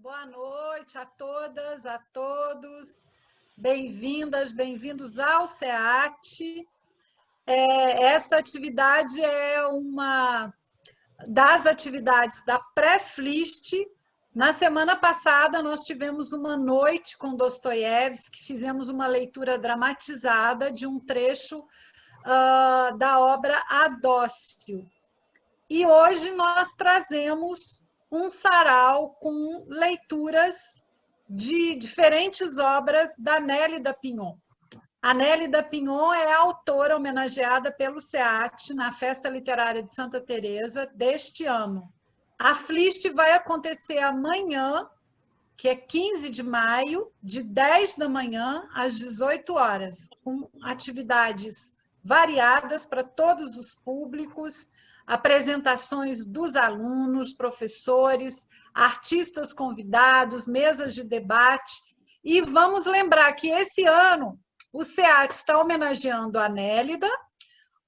Boa noite a todas, a todos. Bem-vindas, bem-vindos ao SEAT. Esta atividade é uma das atividades da Pré-Flist. Na semana passada, nós tivemos uma noite com Dostoiévski, fizemos uma leitura dramatizada de um trecho da obra Adócio. E hoje nós trazemos um sarau com leituras de diferentes obras da Nélida Pinhon. A Nélida Pinhon é a autora homenageada pelo SEAT na Festa Literária de Santa Teresa deste ano. A Flist vai acontecer amanhã, que é 15 de maio, de 10 da manhã às 18 horas, com atividades variadas para todos os públicos, apresentações dos alunos, professores, artistas convidados, mesas de debate. E vamos lembrar que esse ano o SEAT está homenageando a Nélida,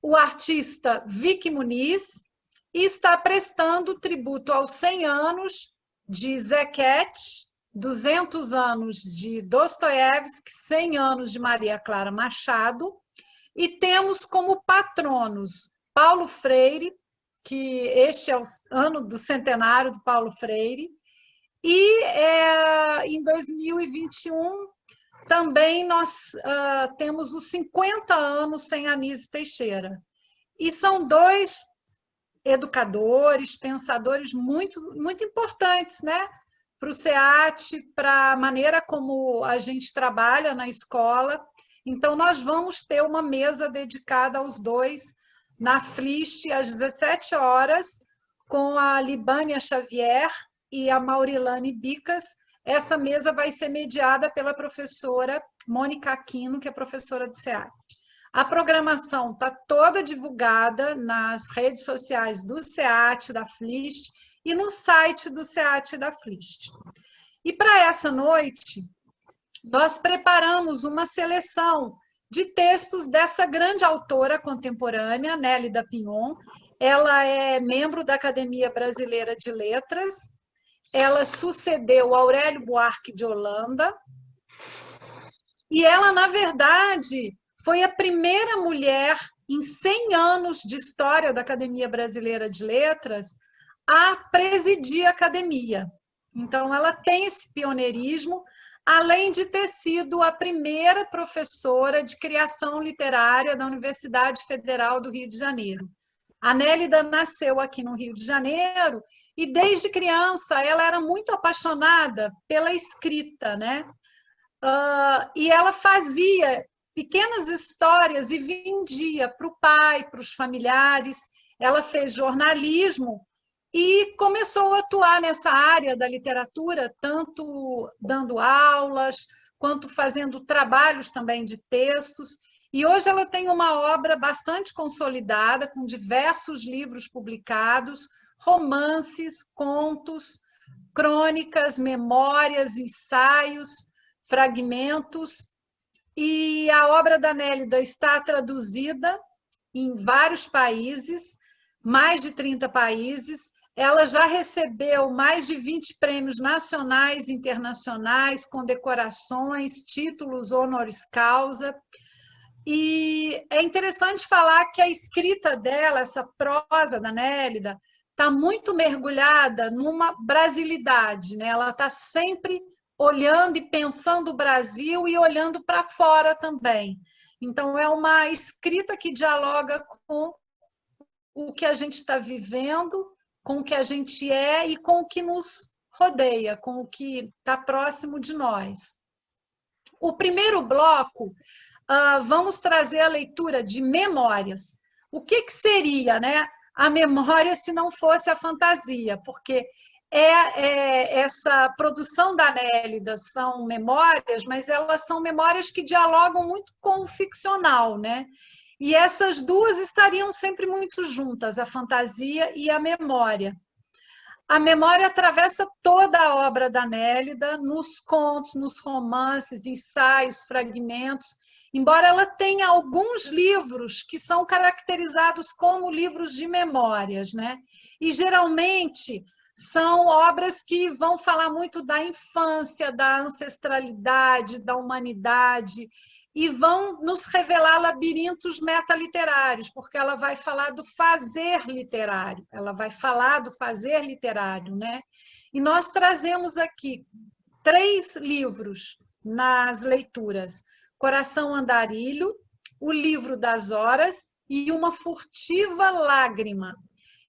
o artista Vicky Muniz, e está prestando tributo aos 100 anos de Zequete, 200 anos de Dostoiévski, 100 anos de Maria Clara Machado, e temos como patronos Paulo Freire, que este é o ano do centenário do Paulo Freire, e em 2021 também nós temos os 50 anos sem Anísio Teixeira. E são dois educadores, pensadores muito, muito importantes, né? Para o SEAT, para a maneira como a gente trabalha na escola. Então, nós vamos ter uma mesa dedicada aos dois na Flist, às 17 horas, com a Libânia Xavier e a Maurilane Bicas. Essa mesa vai ser mediada pela professora Mônica Aquino, que é professora do SEAT. A programação está toda divulgada nas redes sociais do SEAT, da Flist, e no site do SEAT e da Flist. E para essa noite, nós preparamos uma seleção de textos dessa grande autora contemporânea, Nélida Pinhon. Ela é membro da Academia Brasileira de Letras, ela sucedeu Aurélio Buarque de Holanda, e ela, na verdade, foi a primeira mulher em 100 anos de história da Academia Brasileira de Letras a presidir a academia. Então, ela tem esse pioneirismo, além de ter sido a primeira professora de criação literária da Universidade Federal do Rio de Janeiro. A Nélida nasceu aqui no Rio de Janeiro e, desde criança, ela era muito apaixonada pela escrita, né? E ela fazia pequenas histórias e vendia para o pai, para os familiares. Ela fez jornalismo e começou a atuar nessa área da literatura, tanto dando aulas, quanto fazendo trabalhos também de textos. E hoje ela tem uma obra bastante consolidada, com diversos livros publicados, romances, contos, crônicas, memórias, ensaios, fragmentos. E a obra da Nélida está traduzida em vários países, mais de 30 países. Ela já recebeu mais de 20 prêmios nacionais e internacionais, condecorações, títulos honoris causa. E é interessante falar que a escrita dela, essa prosa da Nélida, está muito mergulhada numa brasilidade, né? Ela está sempre olhando e pensando o Brasil e olhando para fora também. Então, é uma escrita que dialoga com o que a gente está vivendo, com o que a gente é e com o que nos rodeia, com o que está próximo de nós. O primeiro bloco, vamos trazer a leitura de memórias. O que seria, né, a memória se não fosse a fantasia? Porque essa produção da Nélida são memórias, mas elas são memórias que dialogam muito com o ficcional, né? E essas duas estariam sempre muito juntas, a fantasia e a memória. A memória atravessa toda a obra da Nélida, nos contos, nos romances, ensaios, fragmentos, embora ela tenha alguns livros que são caracterizados como livros de memórias, né? E, geralmente, são obras que vão falar muito da infância, da ancestralidade, da humanidade, e vão nos revelar labirintos metaliterários, porque ela vai falar do fazer literário, né? E nós trazemos aqui 3 livros nas leituras: Coração Andarilho, O Livro das Horas e Uma Furtiva Lágrima.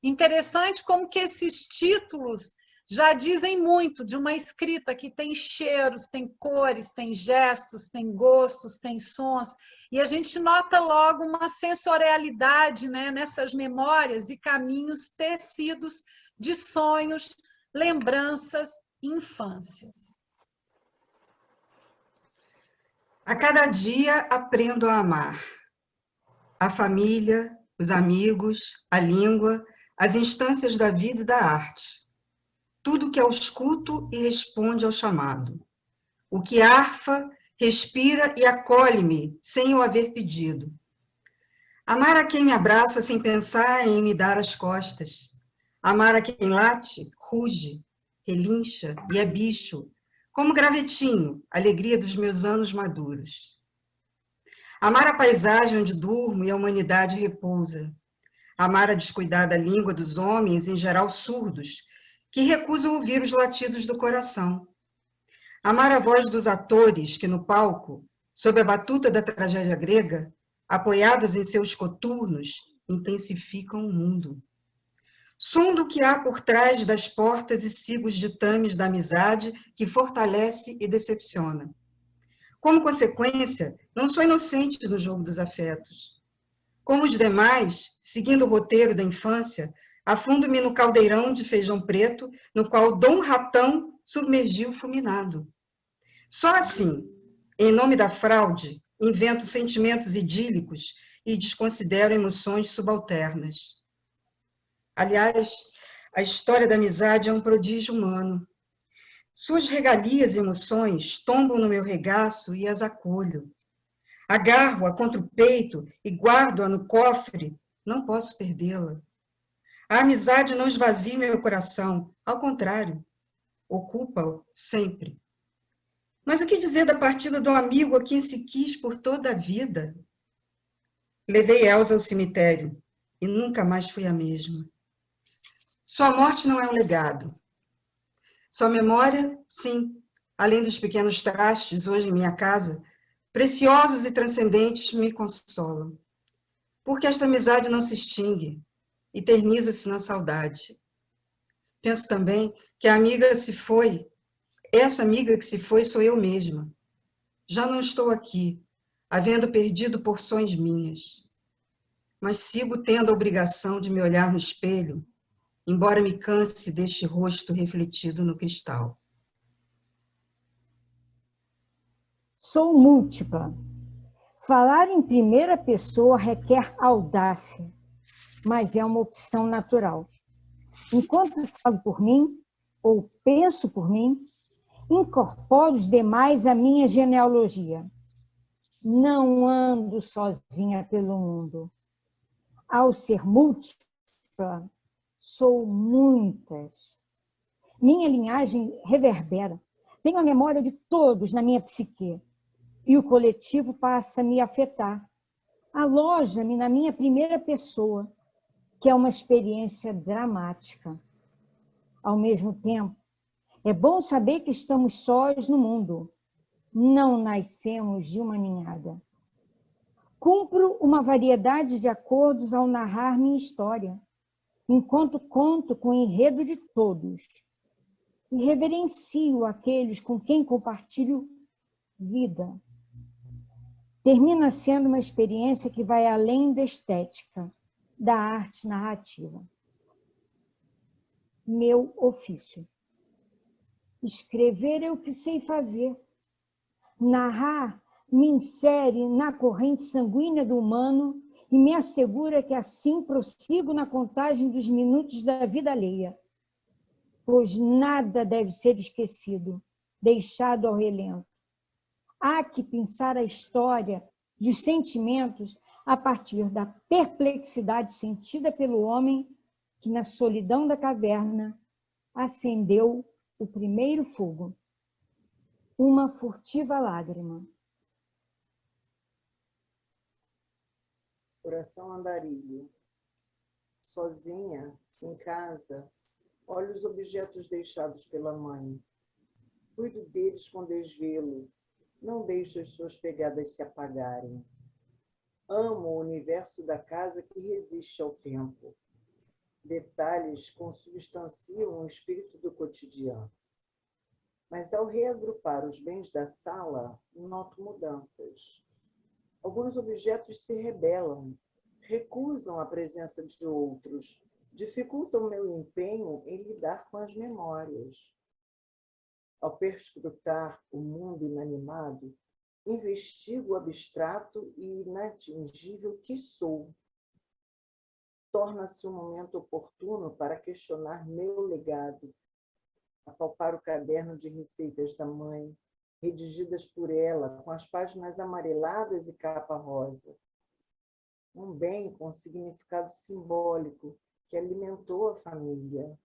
Interessante como que esses títulos já dizem muito de uma escrita que tem cheiros, tem cores, tem gestos, tem gostos, tem sons, e a gente nota logo uma sensorialidade, né, nessas memórias e caminhos tecidos de sonhos, lembranças, infâncias. A cada dia aprendo a amar. A família, os amigos, a língua, as instâncias da vida e da arte. Tudo que eu escuto e responde ao chamado. O que arfa, respira e acolhe-me sem eu haver pedido. Amar a quem me abraça sem pensar em me dar as costas. Amar a quem late, ruge, relincha e é bicho, como gravetinho, alegria dos meus anos maduros. Amar a paisagem onde durmo e a humanidade repousa. Amar a descuidada língua dos homens, em geral surdos, que recusam ouvir os latidos do coração. Amar a voz dos atores que no palco, sob a batuta da tragédia grega, apoiados em seus coturnos, intensificam o mundo. Som do que há por trás das portas e sigo os ditames da amizade que fortalece e decepciona. Como consequência, não sou inocente no jogo dos afetos. Como os demais, seguindo o roteiro da infância, afundo-me no caldeirão de feijão preto, no qual Dom Ratão submergiu fulminado. Só assim, em nome da fraude, invento sentimentos idílicos e desconsidero emoções subalternas. Aliás, a história da amizade é um prodígio humano. Suas regalias e emoções tombam no meu regaço e as acolho. Agarro-a contra o peito e guardo-a no cofre, não posso perdê-la. A amizade não esvazia meu coração, ao contrário, ocupa-o sempre. Mas o que dizer da partida do amigo a quem se quis por toda a vida? Levei Elsa ao cemitério e nunca mais fui a mesma. Sua morte não é um legado. Sua memória, sim, além dos pequenos trastes hoje em minha casa, preciosos e transcendentes, me consolam. Porque esta amizade não se extingue, eterniza-se na saudade. Penso também que a amiga se foi, essa amiga que se foi sou eu mesma. Já não estou aqui, havendo perdido porções minhas. Mas sigo tendo a obrigação de me olhar no espelho, embora me canse deste rosto refletido no cristal. Sou múltipla. Falar em primeira pessoa requer audácia, mas é uma opção natural. Enquanto falo por mim, ou penso por mim, incorporo os demais à minha genealogia. Não ando sozinha pelo mundo. Ao ser múltipla, sou muitas. Minha linhagem reverbera. Tenho a memória de todos na minha psique. E o coletivo passa a me afetar. Aloja-me na minha primeira pessoa, que é uma experiência dramática. Ao mesmo tempo, é bom saber que estamos sós no mundo. Não nascemos de uma ninhada. Cumpro uma variedade de acordos ao narrar minha história, enquanto conto com o enredo de todos. E reverencio aqueles com quem compartilho vida. Termina sendo uma experiência que vai além da estética, da arte narrativa. Meu ofício. Escrever é o que sei fazer. Narrar me insere na corrente sanguínea do humano e me assegura que assim prossigo na contagem dos minutos da vida alheia. Pois nada deve ser esquecido, deixado ao relento. Há que pensar a história e os sentimentos a partir da perplexidade sentida pelo homem que, na solidão da caverna, acendeu o primeiro fogo. Uma furtiva lágrima. Coração andarilho. Sozinha, em casa, olho os objetos deixados pela mãe. Cuido deles com desvelo. Não deixo as suas pegadas se apagarem. Amo o universo da casa que resiste ao tempo. Detalhes consubstanciam o espírito do cotidiano. Mas ao reagrupar os bens da sala, noto mudanças. Alguns objetos se rebelam, recusam a presença de outros, dificultam meu empenho em lidar com as memórias. Ao perscrutar o mundo inanimado, investigo o abstrato e inatingível que sou. Torna-se um momento oportuno para questionar meu legado, apalpar o caderno de receitas da mãe, redigidas por ela, com as páginas amareladas e capa rosa. Um bem com significado simbólico que alimentou a família.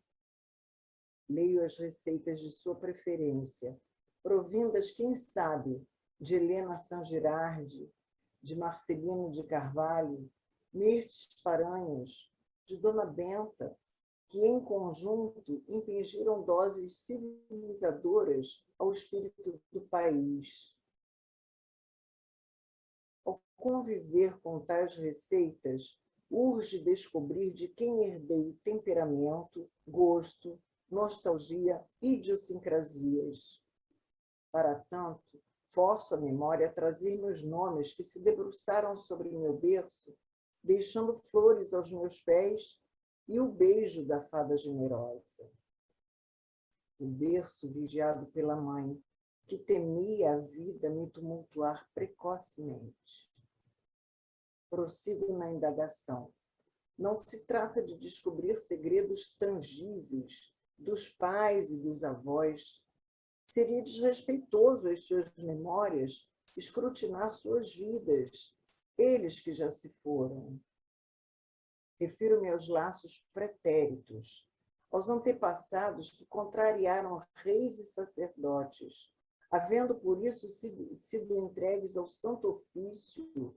Leio as receitas de sua preferência, provindas, quem sabe, de Helena Sangerardi, de Marcelino de Carvalho, Mirtes Paranhos, de Dona Benta, que em conjunto impingiram doses civilizadoras ao espírito do país. Ao conviver com tais receitas, urge descobrir de quem herdei temperamento, gosto, nostalgia e idiosincrasias. Para tanto, forço a memória a trazer meus nomes que se debruçaram sobre meu berço, deixando flores aos meus pés e o beijo da fada generosa. O berço vigiado pela mãe, que temia a vida me tumultuar precocemente. Prossigo na indagação. Não se trata de descobrir segredos tangíveis dos pais e dos avós. Seria desrespeitoso às suas memórias escrutinar suas vidas, eles que já se foram. Refiro-me aos laços pretéritos, aos antepassados que contrariaram reis e sacerdotes, havendo por isso sido entregues ao santo ofício,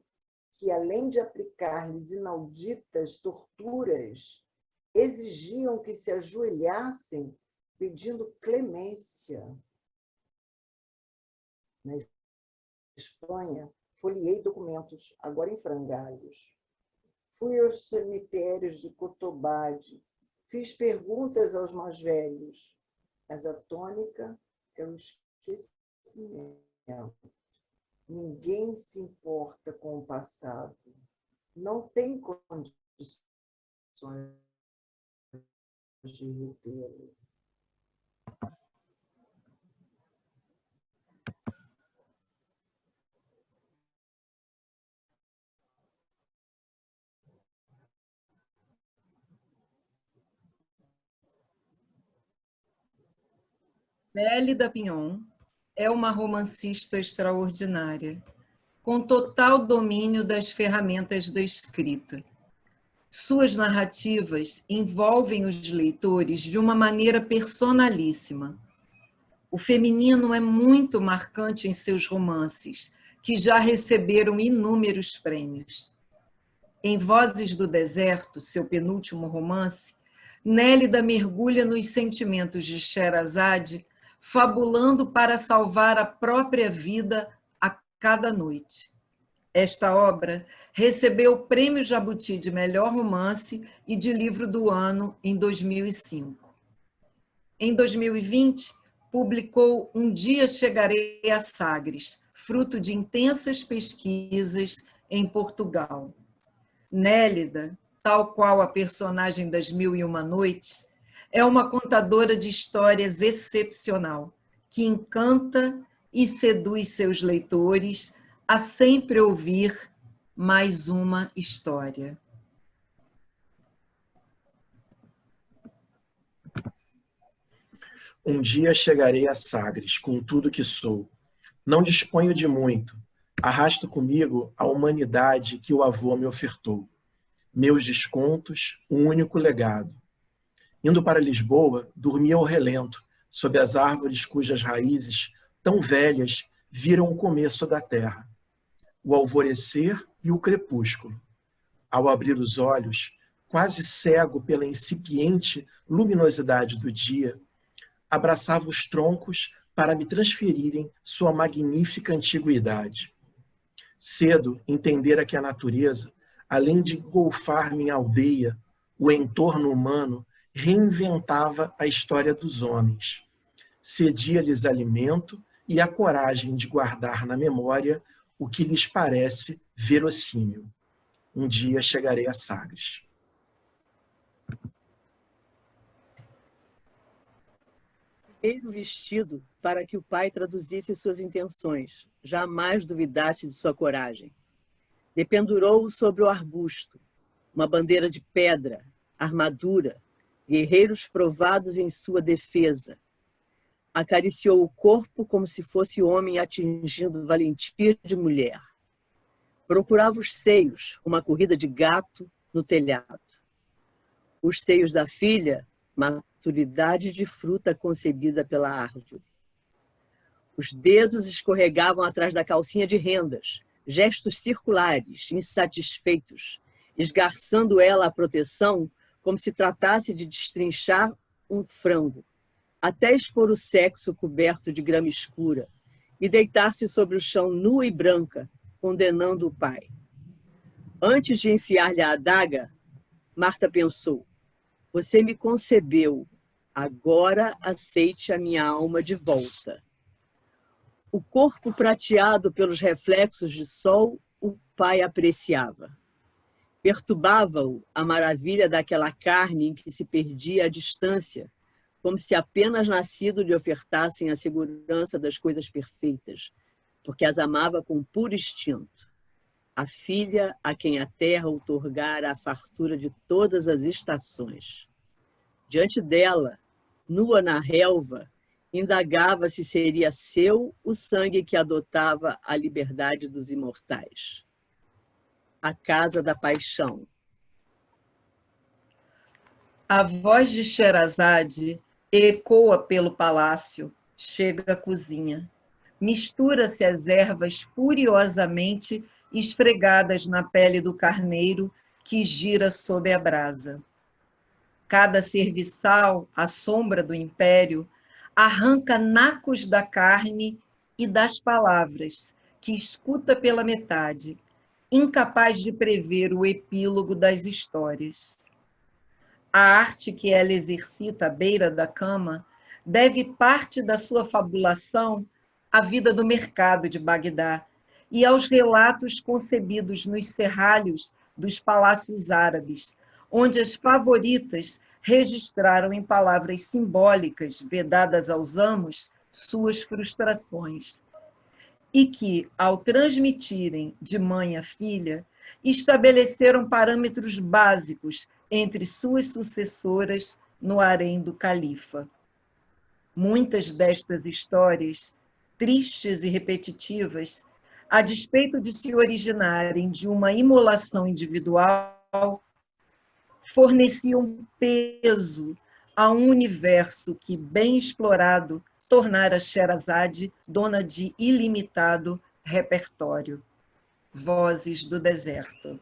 que, além de aplicar-lhes inauditas torturas, exigiam que se ajoelhassem pedindo clemência. Na Espanha, folheei documentos, agora em frangalhos. Fui aos cemitérios de Cotobade, fiz perguntas aos mais velhos, mas a tônica é o esquecimento. Ninguém se importa com o passado. Não tem condições de retê-lo. Nélida Pinhon é uma romancista extraordinária, com total domínio das ferramentas da escrita. Suas narrativas envolvem os leitores de uma maneira personalíssima. O feminino é muito marcante em seus romances, que já receberam inúmeros prêmios. Em Vozes do Deserto, seu penúltimo romance, Nélida mergulha nos sentimentos de Sherazade, fabulando para salvar a própria vida a cada noite. Esta obra recebeu o Prêmio Jabuti de Melhor Romance e de Livro do Ano em 2005. Em 2020, publicou Um Dia Chegarei a Sagres, fruto de intensas pesquisas em Portugal. Nélida, tal qual a personagem das Mil e Uma Noites, é uma contadora de histórias excepcional, que encanta e seduz seus leitores a sempre ouvir mais uma história. Um dia chegarei a Sagres, com tudo que sou. Não disponho de muito. Arrasto comigo a humanidade que o avô me ofertou. Meus descontos, um único legado. Indo para Lisboa, dormia ao relento, sob as árvores cujas raízes, tão velhas, viram o começo da terra, o alvorecer e o crepúsculo. Ao abrir os olhos, quase cego pela incipiente luminosidade do dia, abraçava os troncos para me transferirem sua magnífica antiguidade. Cedo entendera que a natureza, além de golfar minha aldeia, o entorno humano, reinventava a história dos homens. Cedia-lhes alimento e a coragem de guardar na memória o que lhes parece verossímil. Um dia chegarei a Sagres. Veio vestido para que o pai traduzisse suas intenções, jamais duvidasse de sua coragem. Dependurou-o sobre o arbusto, uma bandeira de pedra, armadura, guerreiros provados em sua defesa. Acariciou o corpo como se fosse homem atingindo valentia de mulher. Procurava os seios, uma corrida de gato no telhado. Os seios da filha, maturidade de fruta concebida pela árvore. Os dedos escorregavam atrás da calcinha de rendas, gestos circulares, insatisfeitos, esgarçando ela a proteção como se tratasse de destrinchar um frango, até expor o sexo coberto de grama escura e deitar-se sobre o chão nua e branca, condenando o pai. Antes de enfiar-lhe a adaga, Marta pensou: você me concebeu, agora aceite a minha alma de volta. O corpo prateado pelos reflexos de sol, o pai apreciava. Perturbava-o a maravilha daquela carne em que se perdia a distância, como se apenas nascido lhe ofertassem a segurança das coisas perfeitas, porque as amava com puro instinto. A filha a quem a terra outorgara a fartura de todas as estações. Diante dela, nua na relva, indagava se seria seu o sangue que adotava a liberdade dos imortais. A casa da paixão. A voz de Sherazade ecoa pelo palácio, chega à cozinha. Mistura-se as ervas furiosamente esfregadas na pele do carneiro que gira sob a brasa. Cada serviçal, à sombra do império, arranca nacos da carne e das palavras, que escuta pela metade, incapaz de prever o epílogo das histórias. A arte que ela exercita à beira da cama deve parte da sua fabulação à vida do mercado de Bagdá e aos relatos concebidos nos serralhos dos palácios árabes, onde as favoritas registraram em palavras simbólicas vedadas aos amos suas frustrações, e que, ao transmitirem de mãe a filha, estabeleceram parâmetros básicos entre suas sucessoras no harém do califa. Muitas destas histórias, tristes e repetitivas, a despeito de se originarem de uma imolação individual, forneciam peso a um universo que, bem explorado, tornara Sherazade dona de ilimitado repertório. Vozes do deserto.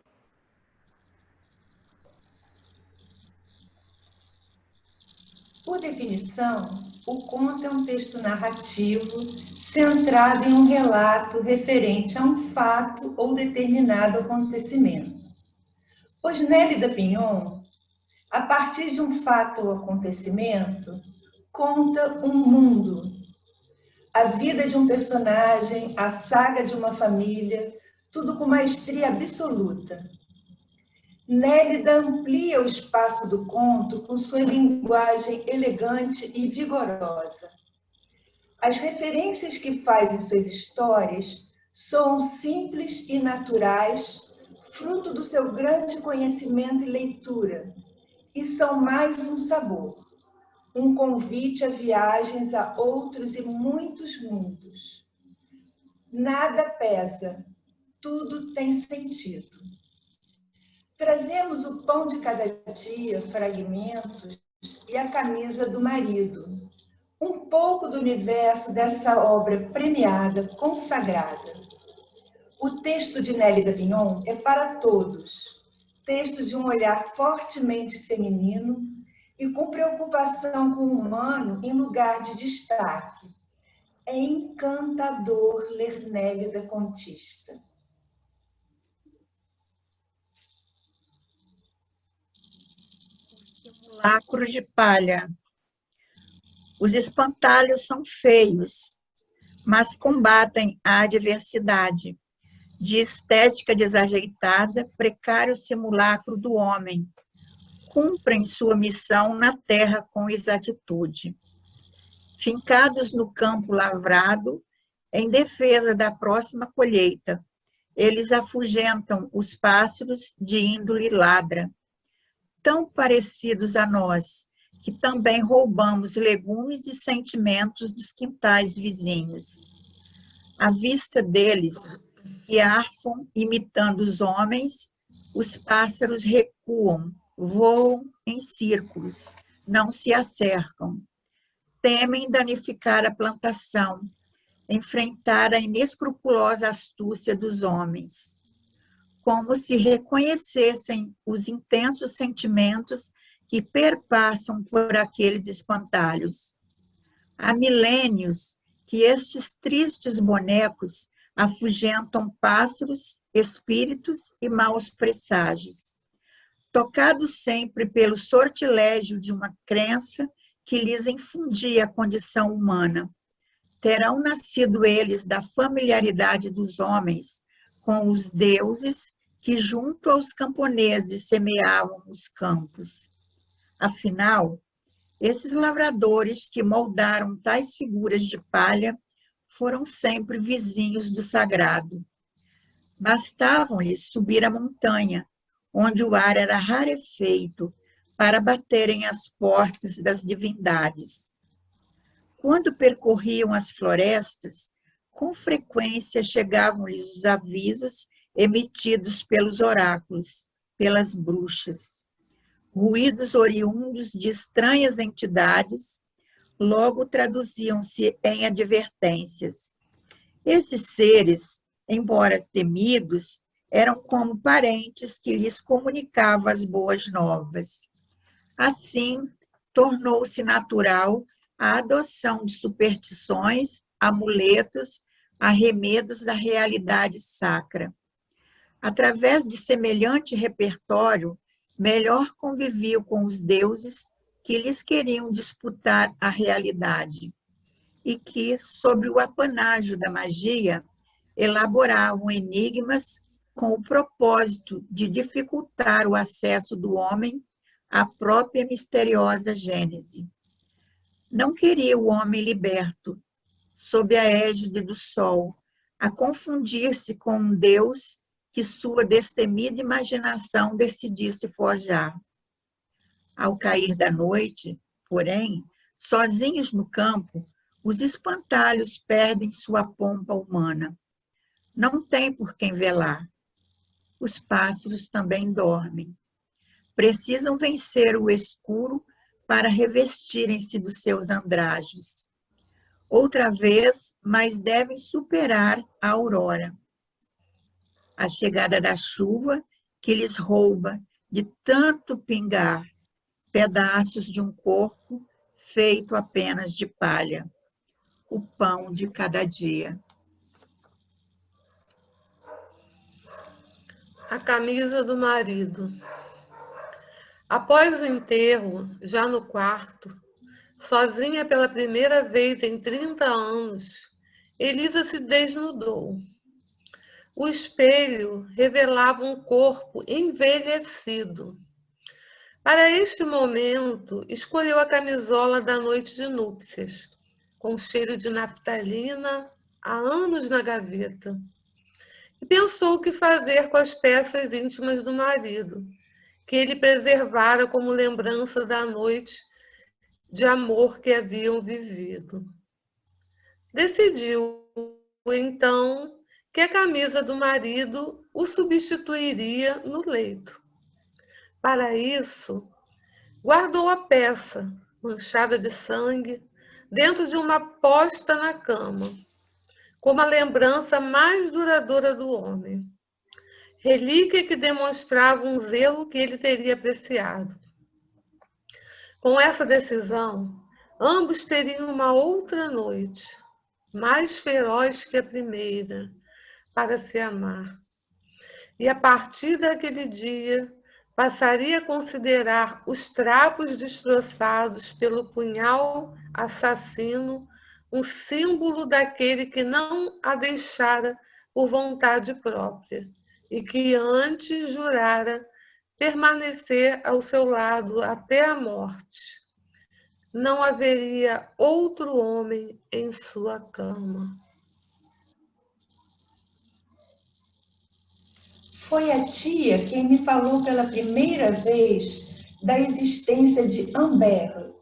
Por definição, o conto é um texto narrativo centrado em um relato referente a um fato ou determinado acontecimento. Pois Nélida Pinhon, a partir de um fato ou acontecimento, conta um mundo, a vida de um personagem, a saga de uma família, tudo com maestria absoluta. Nélida amplia o espaço do conto com sua linguagem elegante e vigorosa. As referências que faz em suas histórias são simples e naturais, fruto do seu grande conhecimento e leitura, e são mais um sabor, um convite a viagens a outros e muitos mundos. Nada pesa, tudo tem sentido. Trazemos o pão de cada dia, fragmentos e a camisa do marido. Um pouco do universo dessa obra premiada, consagrada. O texto de Nélida Vignon é para todos. Texto de um olhar fortemente feminino e com preocupação com o humano em lugar de destaque. É encantador ler Nélida contista. Simulacro de palha. Os espantalhos são feios, mas combatem a adversidade. De estética desajeitada, precário simulacro do homem. Cumprem sua missão na terra com exatitude. Fincados no campo lavrado, em defesa da próxima colheita, eles afugentam os pássaros de índole ladra. Tão parecidos a nós, que também roubamos legumes e sentimentos dos quintais vizinhos. À vista deles, que arfam imitando os homens, os pássaros recuam, voam em círculos, não se acercam. Temem danificar a plantação, enfrentar a inescrupulosa astúcia dos homens. Como se reconhecessem os intensos sentimentos que perpassam por aqueles espantalhos. Há milênios que estes tristes bonecos afugentam pássaros, espíritos e maus presságios, tocados sempre pelo sortilégio de uma crença que lhes infundia a condição humana. Terão nascido eles da familiaridade dos homens com os deuses que junto aos camponeses semeavam os campos. Afinal, esses lavradores que moldaram tais figuras de palha foram sempre vizinhos do sagrado. Bastavam-lhes subir a montanha, onde o ar era rarefeito, para baterem as portas das divindades. Quando percorriam as florestas, com frequência chegavam-lhes os avisos emitidos pelos oráculos, pelas bruxas. Ruídos oriundos de estranhas entidades, logo traduziam-se em advertências. Esses seres, embora temidos, eram como parentes que lhes comunicavam as boas novas. Assim, tornou-se natural a adoção de superstições, amuletos, arremedos da realidade sacra. Através de semelhante repertório, melhor conviviam com os deuses que lhes queriam disputar a realidade e que, sob o apanágio da magia, elaboravam enigmas com o propósito de dificultar o acesso do homem à própria misteriosa Gênese. Não queria o homem liberto, sob a égide do sol, a confundir-se com um Deus que sua destemida imaginação decidisse forjar. Ao cair da noite, porém, sozinhos no campo, os espantalhos perdem sua pompa humana. Não tem por quem velar. Os pássaros também dormem. Precisam vencer o escuro para revestirem-se dos seus andrajos. Outra vez, mas devem superar a aurora. A chegada da chuva que lhes rouba, de tanto pingar, pedaços de um corpo feito apenas de palha, o pão de cada dia. A camisa do marido. Após o enterro, já no quarto, sozinha pela primeira vez em 30 anos, Elisa se desnudou. O espelho revelava um corpo envelhecido. Para este momento, escolheu a camisola da noite de núpcias, com cheiro de naftalina, há anos na gaveta, e pensou o que fazer com as peças íntimas do marido, que ele preservara como lembrança da noite de amor que haviam vivido. Decidiu, então, que a camisa do marido o substituiria no leito. Para isso, Guardou a peça, manchada de sangue, dentro de uma posta na cama, como a lembrança mais duradoura do homem. Relíquia que demonstrava um zelo que ele teria apreciado. Com essa decisão, ambos teriam uma outra noite, mais feroz que a primeira, para se amar. E a partir daquele dia, passaria a considerar os trapos destroçados pelo punhal assassino um símbolo daquele que não a deixara por vontade própria e que antes jurara permanecer ao seu lado até a morte. Não haveria outro homem em sua cama. Foi a tia quem me falou pela primeira vez da existência de Amberre,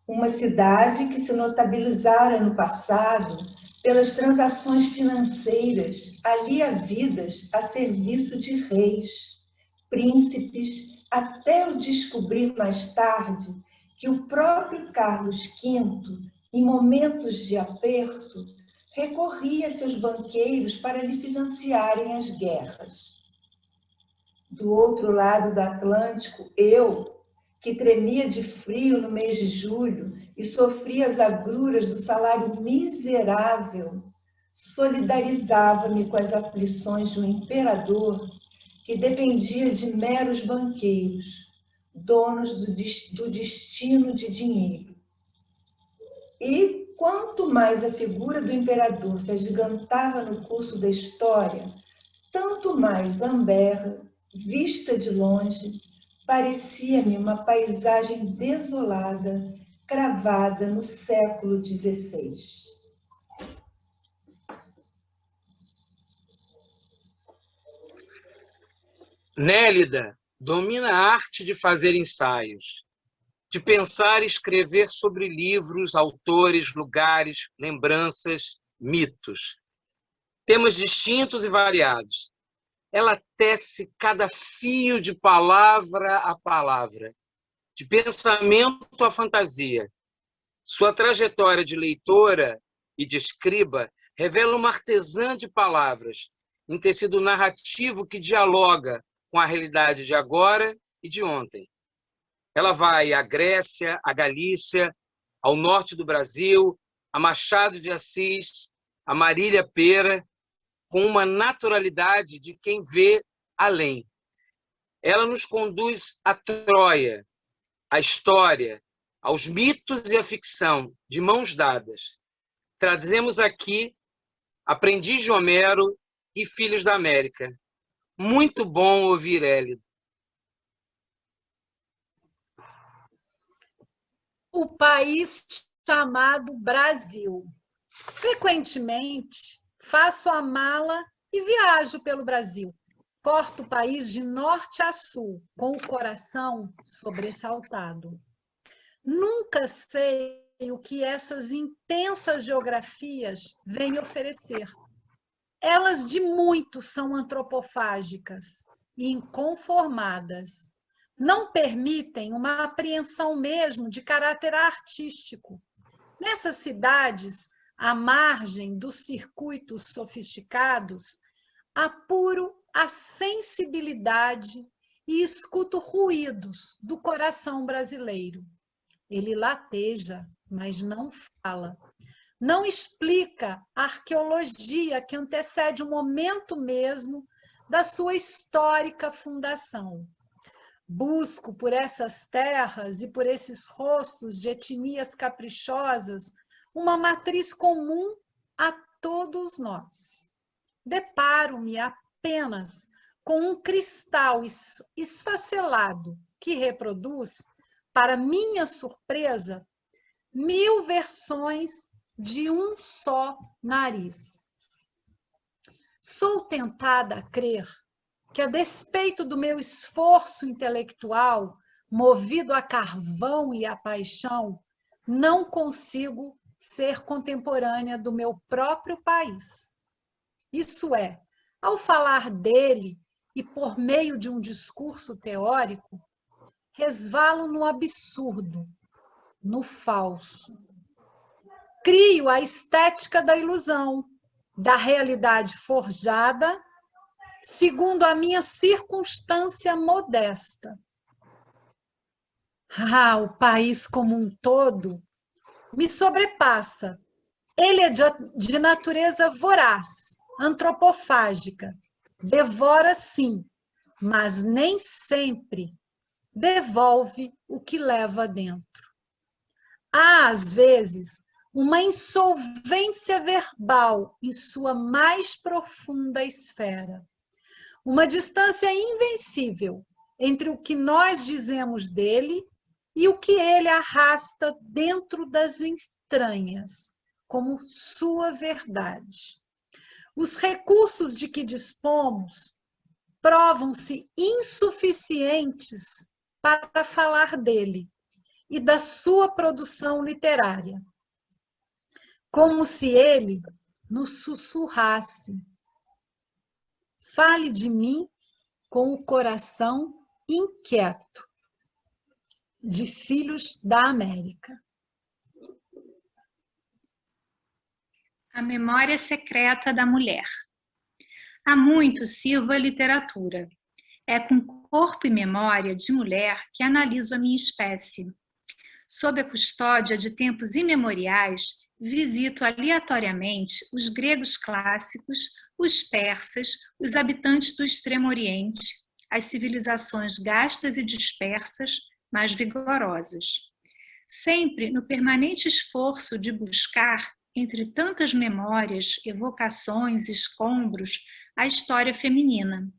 uma cidade que se notabilizara no passado pelas transações financeiras ali havidas a serviço de reis, príncipes, até o descobrir mais tarde que o próprio Carlos V, em momentos de aperto, recorria a seus banqueiros para lhe financiarem as guerras. Do outro lado do Atlântico, eu, que tremia de frio no mês de julho e sofria as agruras do salário miserável, solidarizava-me com as aflições de um imperador que dependia de meros banqueiros, donos do destino de dinheiro. E quanto mais a figura do imperador se agigantava no curso da história, tanto mais Amberre, vista de longe, parecia-me uma paisagem desolada, cravada no século XVI. Nélida domina a arte de fazer ensaios, de pensar e escrever sobre livros, autores, lugares, lembranças, mitos. Temas distintos e variados. Ela tece cada fio de palavra a palavra, de pensamento a fantasia. Sua trajetória de leitora e de escriba revela uma artesã de palavras, em tecido narrativo que dialoga com a realidade de agora e de ontem. Ela vai à Grécia, à Galícia, ao norte do Brasil, a Machado de Assis, a Marília Pêra, com uma naturalidade de quem vê além. Ela nos conduz à Troia, à história, aos mitos e à ficção, de mãos dadas. Trazemos aqui Aprendiz de Homero e Filhos da América. Muito bom ouvir Hélida. O país chamado Brasil. Frequentemente, faço a mala e viajo pelo Brasil. Corto o país de norte a sul, com o coração sobressaltado. Nunca sei o que essas intensas geografias vêm oferecer. Elas de muito são antropofágicas e inconformadas. Não permitem uma apreensão mesmo de caráter artístico. Nessas cidades, à margem dos circuitos sofisticados, apuro a sensibilidade e escuto ruídos do coração brasileiro. Ele lateja, mas não fala. Não explica a arqueologia que antecede o momento mesmo da sua histórica fundação. Busco por essas terras e por esses rostos de etnias caprichosas uma matriz comum a todos nós. Deparo-me apenas com um cristal esfacelado que reproduz, para minha surpresa, 1000 versões de um só nariz. Sou tentada a crer que, a despeito do meu esforço intelectual, movido a carvão e a paixão, não consigo ser contemporânea do meu próprio país. Isso é, ao falar dele e por meio de um discurso teórico, resvalo no absurdo, no falso. Crio a estética da ilusão, da realidade forjada, segundo a minha circunstância modesta. O país como um todo me sobrepassa. Ele é de natureza voraz, antropofágica. Devora, sim, mas nem sempre devolve o que leva dentro. Há, às vezes, uma insolvência verbal em sua mais profunda esfera. Uma distância invencível entre o que nós dizemos dele e o que ele arrasta dentro das entranhas, como sua verdade. Os recursos de que dispomos provam-se insuficientes para falar dele e da sua produção literária, como se ele nos sussurrasse: fale de mim com o coração inquieto. De Filhos da América. A memória secreta da mulher. Há muito sirvo a literatura. É com corpo e memória de mulher que analiso a minha espécie. Sob a custódia de tempos imemoriais, visito aleatoriamente os gregos clássicos, os persas, os habitantes do Extremo Oriente, as civilizações gastas e dispersas, mas vigorosas. Sempre no permanente esforço de buscar, entre tantas memórias, evocações, escombros, a história feminina.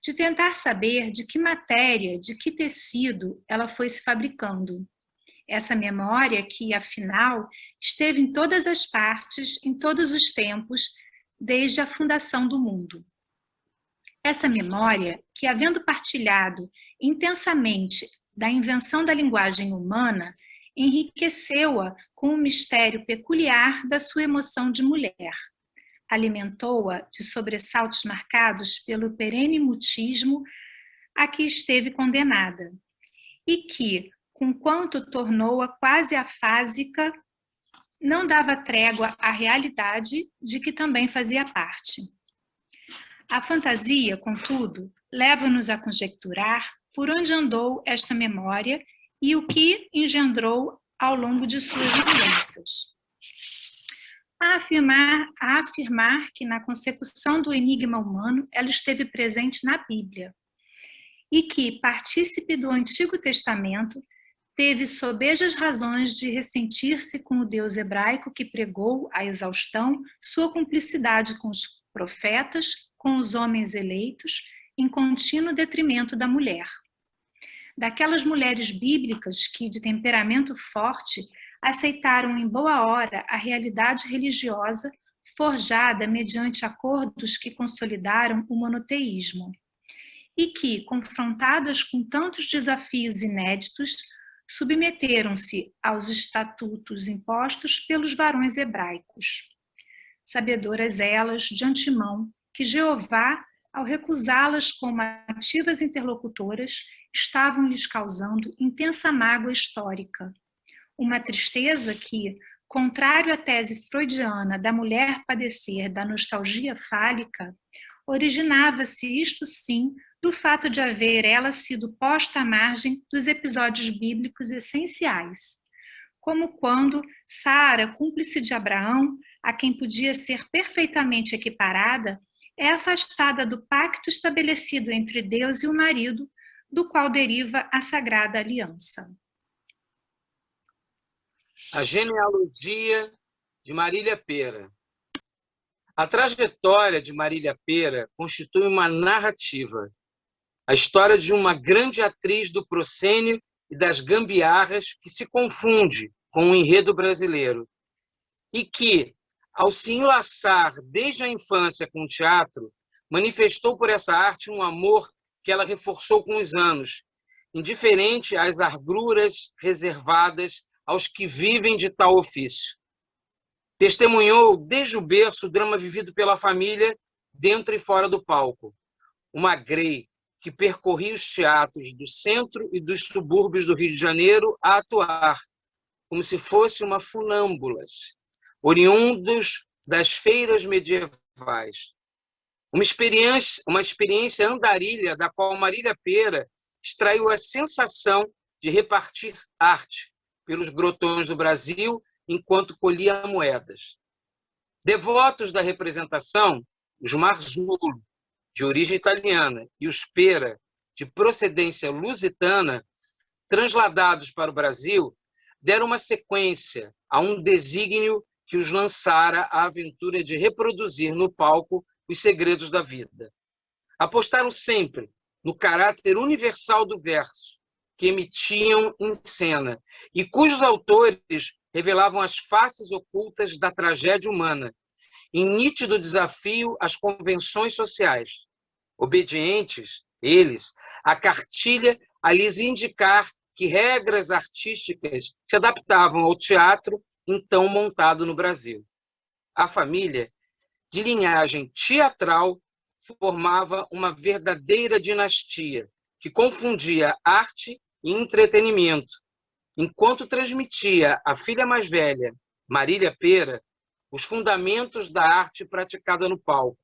De tentar saber de que matéria, de que tecido ela foi se fabricando. Essa memória que, afinal, esteve em todas as partes, em todos os tempos, desde a fundação do mundo. Essa memória que, havendo partilhado intensamente da invenção da linguagem humana, enriqueceu-a com um mistério peculiar da sua emoção de mulher. Alimentou-a de sobressaltos marcados pelo perene mutismo a que esteve condenada, e que, conquanto tornou-a quase afásica, não dava trégua à realidade de que também fazia parte. A fantasia, contudo, leva-nos a conjecturar por onde andou esta memória e o que engendrou ao longo de suas mudanças. A afirmar que na consecução do enigma humano ela esteve presente na Bíblia e que, partícipe do Antigo Testamento, teve sobejas razões de ressentir-se com o Deus hebraico que pregou à exaustão sua cumplicidade com os profetas, com os homens eleitos, em contínuo detrimento da mulher. Daquelas mulheres bíblicas que, de temperamento forte, aceitaram em boa hora a realidade religiosa forjada mediante acordos que consolidaram o monoteísmo, e que, confrontadas com tantos desafios inéditos, submeteram-se aos estatutos impostos pelos varões hebraicos. Sabedoras elas, de antemão, que Jeová, ao recusá-las como ativas interlocutoras, estavam lhes causando intensa mágoa histórica. Uma tristeza que, contrário à tese freudiana da mulher padecer da nostalgia fálica, originava-se, isto sim, do fato de haver ela sido posta à margem dos episódios bíblicos essenciais, como quando Sara, cúmplice de Abraão, a quem podia ser perfeitamente equiparada, é afastada do pacto estabelecido entre Deus e o marido, do qual deriva a Sagrada Aliança. A genealogia de Marília Pêra. A trajetória de Marília Pêra constitui uma narrativa, a história de uma grande atriz do proscênio e das gambiarras que se confunde com o enredo brasileiro e que, ao se enlaçar desde a infância com o teatro, manifestou por essa arte um amor que ela reforçou com os anos, indiferente às agruras reservadas aos que vivem de tal ofício. Testemunhou desde o berço o drama vivido pela família dentro e fora do palco. Uma Grey que percorria os teatros do centro e dos subúrbios do Rio de Janeiro a atuar, como se fosse uma funâmbulas, oriundos das feiras medievais. Uma experiência andarilha da qual Marília Pêra extraiu a sensação de repartir arte pelos grotões do Brasil enquanto colhia moedas. Devotos da representação, os Marzullo, de origem italiana, e os Pêra, de procedência lusitana, transladados para o Brasil, deram uma sequência a um desígnio que os lançara à aventura de reproduzir no palco os segredos da vida. Apostaram sempre no caráter universal do verso, que emitiam em cena, e cujos autores revelavam as faces ocultas da tragédia humana, em nítido desafio às convenções sociais. Obedientes, eles, à cartilha a lhes indicar que regras artísticas se adaptavam ao teatro então montado no Brasil. A família, de linhagem teatral, formava uma verdadeira dinastia que confundia arte e entretenimento, enquanto transmitia à filha mais velha, Marília Pêra, os fundamentos da arte praticada no palco.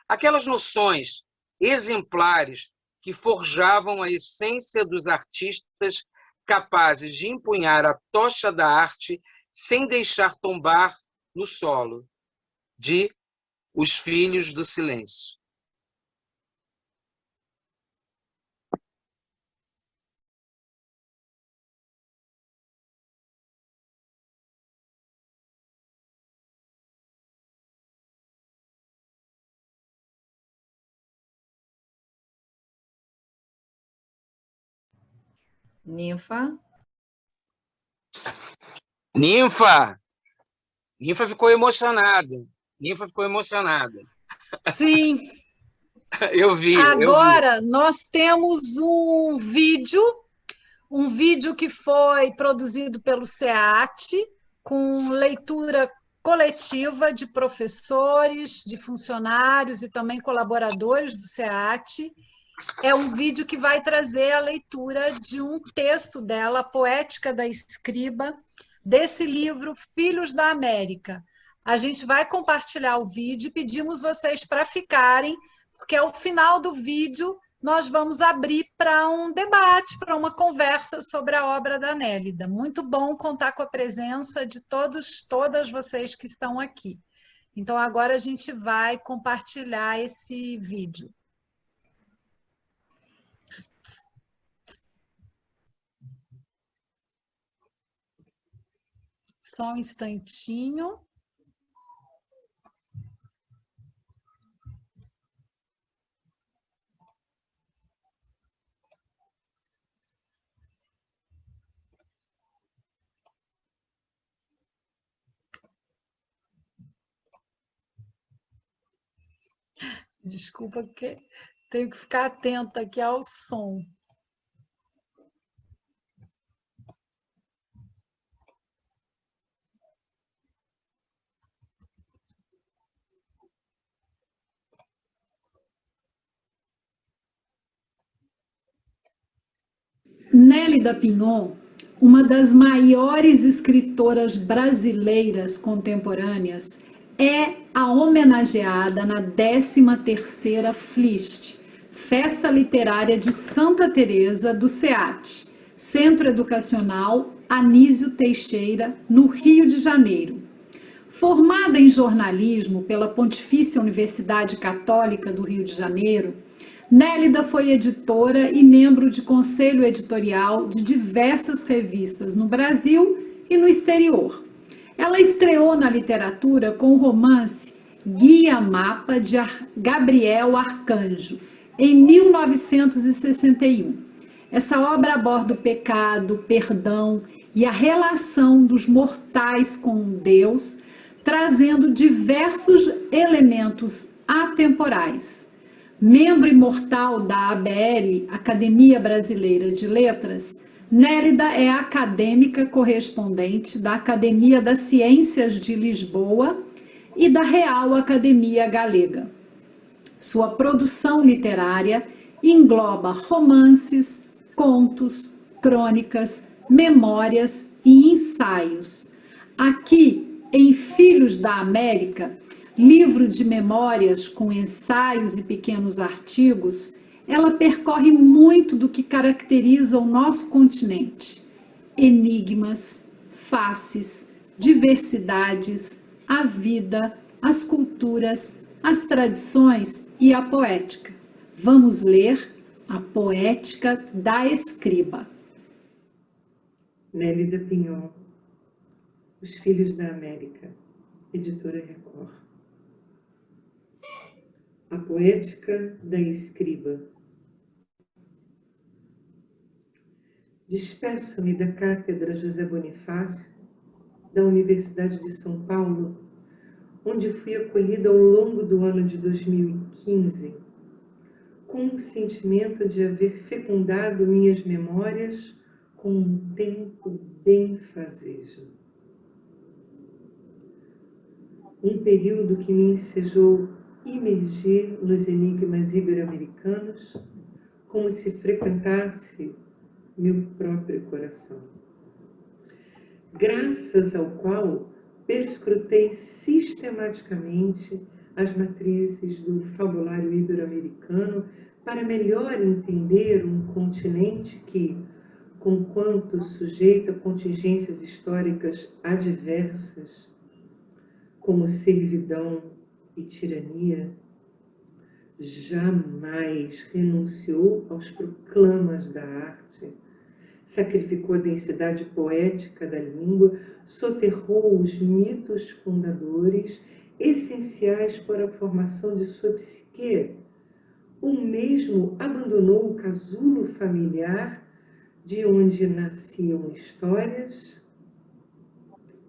Aquelas noções exemplares que forjavam a essência dos artistas capazes de empunhar a tocha da arte sem deixar tombar no solo, de Os Filhos do Silêncio. Ninfa? Ninfa ficou emocionada. Sim. Eu vi. Agora nós temos um vídeo que foi produzido pelo SEAT, com leitura coletiva de professores, de funcionários e também colaboradores do SEAT. É um vídeo que vai trazer a leitura de um texto dela, Poética da Escriba, desse livro Filhos da América. A gente vai compartilhar o vídeo e pedimos vocês para ficarem, porque ao final do vídeo nós vamos abrir para um debate, para uma conversa sobre a obra da Nélida. Muito bom contar com a presença de todas vocês que estão aqui. Então agora a gente vai compartilhar esse vídeo. Só um instantinho. Desculpa que tenho que ficar atenta aqui ao som. Nélida Pinon, uma das maiores escritoras brasileiras contemporâneas, é a homenageada na 13ª FLIST, Festa Literária de Santa Teresa do SEAT, Centro Educacional Anísio Teixeira, no Rio de Janeiro. Formada em jornalismo pela Pontifícia Universidade Católica do Rio de Janeiro, Nélida foi editora e membro de conselho editorial de diversas revistas no Brasil e no exterior. Ela estreou na literatura com o romance Guia Mapa de Gabriel Arcanjo, em 1961. Essa obra aborda o pecado, o perdão e a relação dos mortais com Deus, trazendo diversos elementos atemporais. Membro imortal da ABL, Academia Brasileira de Letras, Nélida é acadêmica correspondente da Academia das Ciências de Lisboa e da Real Academia Galega. Sua produção literária engloba romances, contos, crônicas, memórias e ensaios. Aqui, em Filhos da América, livro de memórias com ensaios e pequenos artigos, ela percorre muito do que caracteriza o nosso continente: enigmas, faces, diversidades, a vida, as culturas, as tradições e a poética. Vamos ler A Poética da Escriba. Nélida Pinhon, Os Filhos da América, Editora Record. A Poética da Escriba. Despeço-me da Cátedra José Bonifácio, da Universidade de São Paulo, onde fui acolhida ao longo do ano de 2015, com o sentimento de haver fecundado minhas memórias com um tempo benfazejo. Um período que me ensejou imergir nos enigmas ibero-americanos como se frequentasse meu próprio coração, graças ao qual perscrutei sistematicamente as matrizes do fabulário ibero-americano para melhor entender um continente que, conquanto sujeito a contingências históricas adversas, como servidão e tirania, jamais renunciou aos proclamas da arte, sacrificou a densidade poética da língua, soterrou os mitos fundadores, essenciais para a formação de sua psique, ou mesmo abandonou o casulo familiar de onde nasciam histórias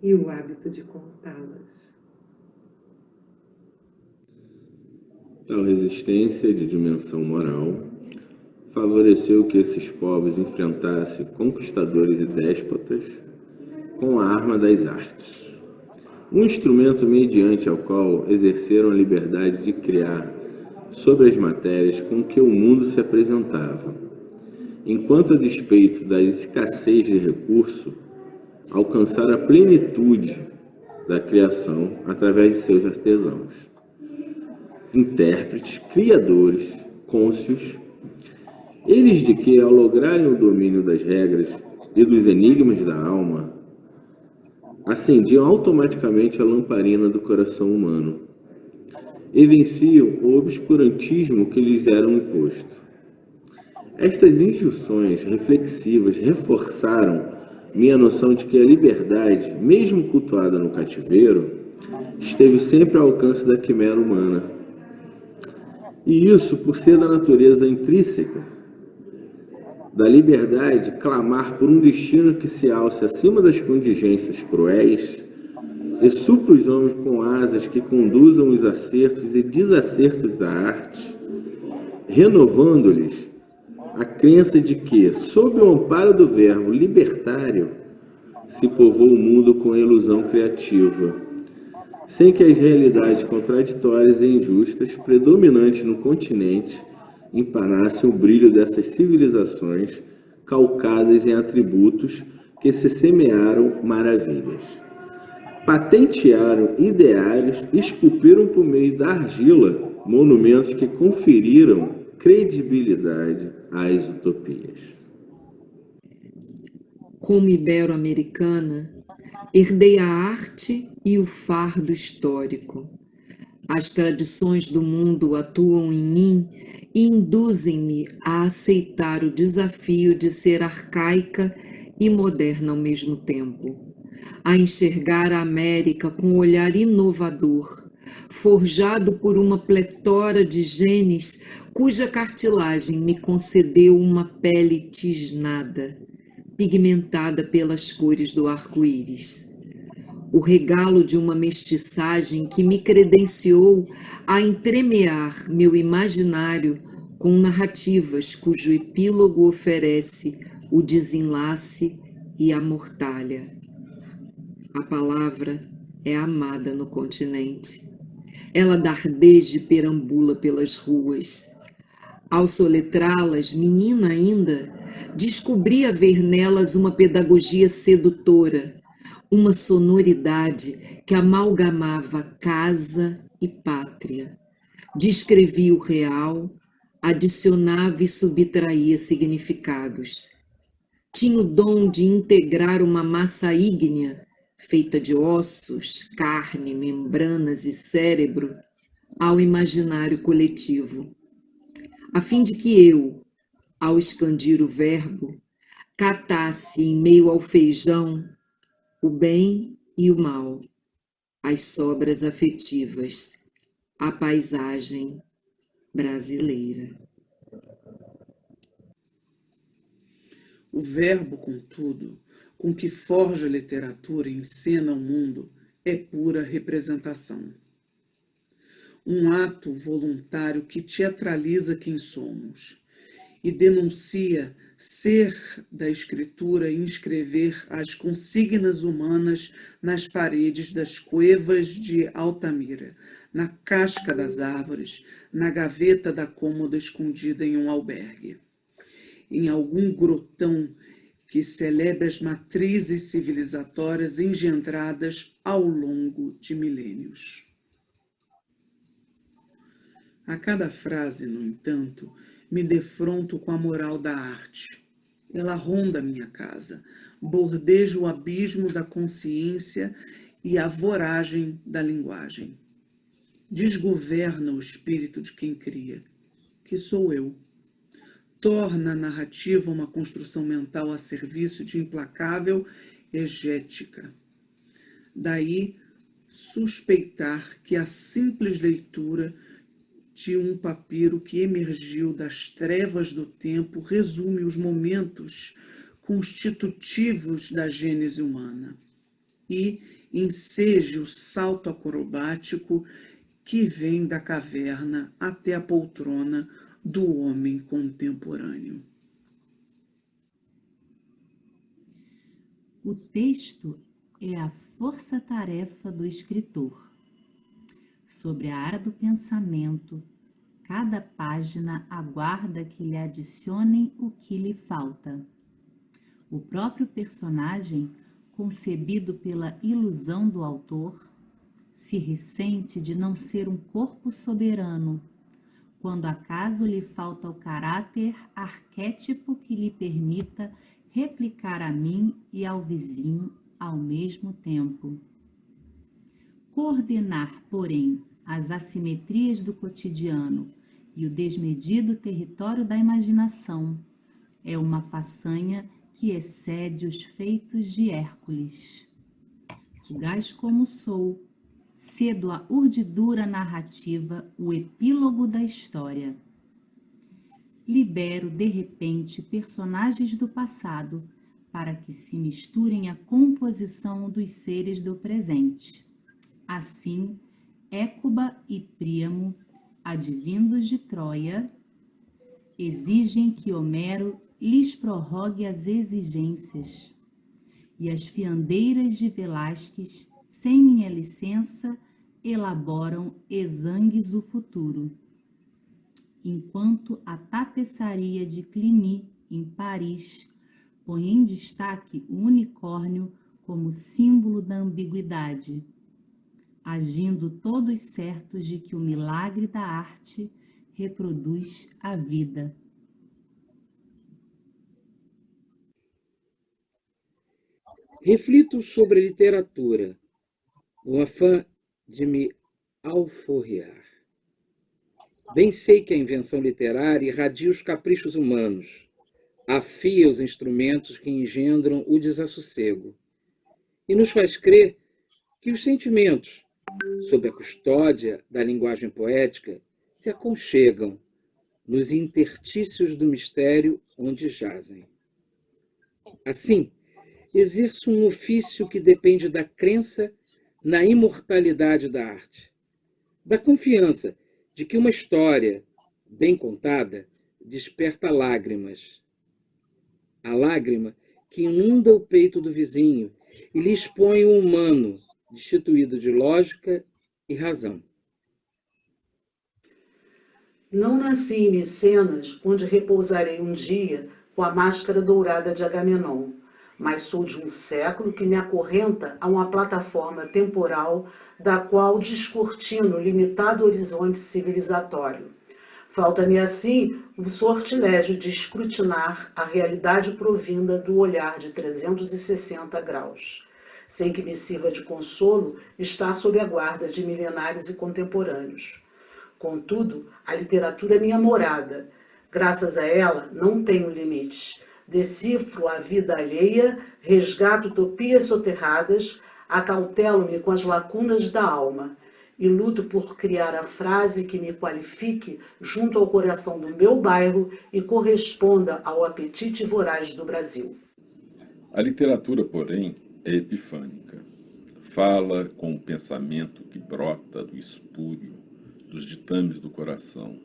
e o hábito de contá-las. Tal resistência de dimensão moral favoreceu que esses povos enfrentassem conquistadores e déspotas com a arma das artes, um instrumento mediante ao qual exerceram a liberdade de criar sobre as matérias com que o mundo se apresentava, enquanto, a despeito da escassez de recurso, alcançaram a plenitude da criação através de seus artesãos, intérpretes, criadores, cônscios, eles de que, ao lograrem o domínio das regras e dos enigmas da alma, acendiam automaticamente a lamparina do coração humano e venciam o obscurantismo que lhes era imposto. Estas injunções reflexivas reforçaram minha noção de que a liberdade, mesmo cultuada no cativeiro, esteve sempre ao alcance da quimera humana. E isso por ser da natureza intrínseca da liberdade clamar por um destino que se alce acima das contingências cruéis e supra os homens com asas que conduzam os acertos e desacertos da arte, renovando-lhes a crença de que, sob o amparo do verbo libertário, se povoa o mundo com a ilusão criativa, sem que as realidades contraditórias e injustas predominantes no continente empanassem o brilho dessas civilizações calcadas em atributos que se semearam maravilhas. Patentearam ideários e esculpiram por meio da argila monumentos que conferiram credibilidade às utopias. Como ibero-americana, herdei a arte e o fardo histórico. As tradições do mundo atuam em mim e induzem-me a aceitar o desafio de ser arcaica e moderna ao mesmo tempo, a enxergar a América com um olhar inovador, forjado por uma pletora de genes cuja cartilagem me concedeu uma pele tisnada, pigmentada pelas cores do arco-íris. O regalo de uma mestiçagem que me credenciou a entremear meu imaginário com narrativas cujo epílogo oferece o desenlace e a mortalha. A palavra é amada no continente. Ela dardeje perambula pelas ruas. Ao soletrá-las, menina ainda, descobri haver nelas uma pedagogia sedutora, uma sonoridade que amalgamava casa e pátria. Descrevia o real, adicionava e subtraía significados. Tinha o dom de integrar uma massa ígnea, feita de ossos, carne, membranas e cérebro, ao imaginário coletivo, a fim de que eu, ao expandir o verbo, catasse em meio ao feijão o bem e o mal, as sobras afetivas, a paisagem brasileira. O verbo, contudo, com que forja a literatura e encena o mundo, é pura representação. Um ato voluntário que teatraliza quem somos e denuncia ser da escritura e inscrever as consignas humanas nas paredes das cuevas de Altamira, na casca das árvores, na gaveta da cômoda escondida em um albergue, em algum grotão que celebra as matrizes civilizatórias engendradas ao longo de milênios. A cada frase, no entanto, me defronto com a moral da arte. Ela ronda minha casa, bordeja o abismo da consciência e a voragem da linguagem. Desgoverna o espírito de quem cria, que sou eu. Torna a narrativa uma construção mental a serviço de implacável egética. Daí, suspeitar que a simples leitura de um papiro que emergiu das trevas do tempo resume os momentos constitutivos da gênese humana e enseje o salto acrobático que vem da caverna até a poltrona do homem contemporâneo. O texto é a força-tarefa do escritor. Sobre a área do pensamento, cada página aguarda que lhe adicionem o que lhe falta. O próprio personagem, concebido pela ilusão do autor, se ressente de não ser um corpo soberano, quando acaso lhe falta o caráter arquétipo que lhe permita replicar a mim e ao vizinho ao mesmo tempo. Coordenar, porém, as assimetrias do cotidiano e o desmedido território da imaginação é uma façanha que excede os feitos de Hércules. Fugaz como sou, cedo à urdidura narrativa o epílogo da história. Libero, de repente, personagens do passado para que se misturem à composição dos seres do presente. Assim, Écuba e Príamo, advindos de Troia, exigem que Homero lhes prorrogue as exigências, e as fiandeiras de Velázquez, sem minha licença, elaboram exangues o futuro. Enquanto a tapeçaria de Cluny, em Paris, põe em destaque o unicórnio como símbolo da ambiguidade, agindo todos certos de que o milagre da arte reproduz a vida. Reflito sobre a literatura, no afã de me alforriar. Bem sei que a invenção literária irradia os caprichos humanos, afia os instrumentos que engendram o desassossego e nos faz crer que os sentimentos, sob a custódia da linguagem poética, se aconchegam nos intertícios do mistério onde jazem. Assim, exerço um ofício que depende da crença na imortalidade da arte, da confiança de que uma história bem contada desperta lágrimas. A lágrima que inunda o peito do vizinho e lhe expõe o humano, destituído de lógica e razão. Não nasci em Micenas, onde repousarei um dia com a máscara dourada de Agamenon, mas sou de um século que me acorrenta a uma plataforma temporal da qual descortino o limitado horizonte civilizatório. Falta-me, assim, o sortilégio de escrutinar a realidade provinda do olhar de 360 graus. Sem que me sirva de consolo estar sob a guarda de milenares e contemporâneos. Contudo, a literatura é minha morada. Graças a ela, não tenho limites. Decifro a vida alheia, resgato utopias soterradas, acautelo-me com as lacunas da alma e luto por criar a frase que me qualifique junto ao coração do meu bairro e corresponda ao apetite voraz do Brasil. A literatura, porém, é epifânica. Fala com o pensamento que brota do espúrio, dos ditames do coração.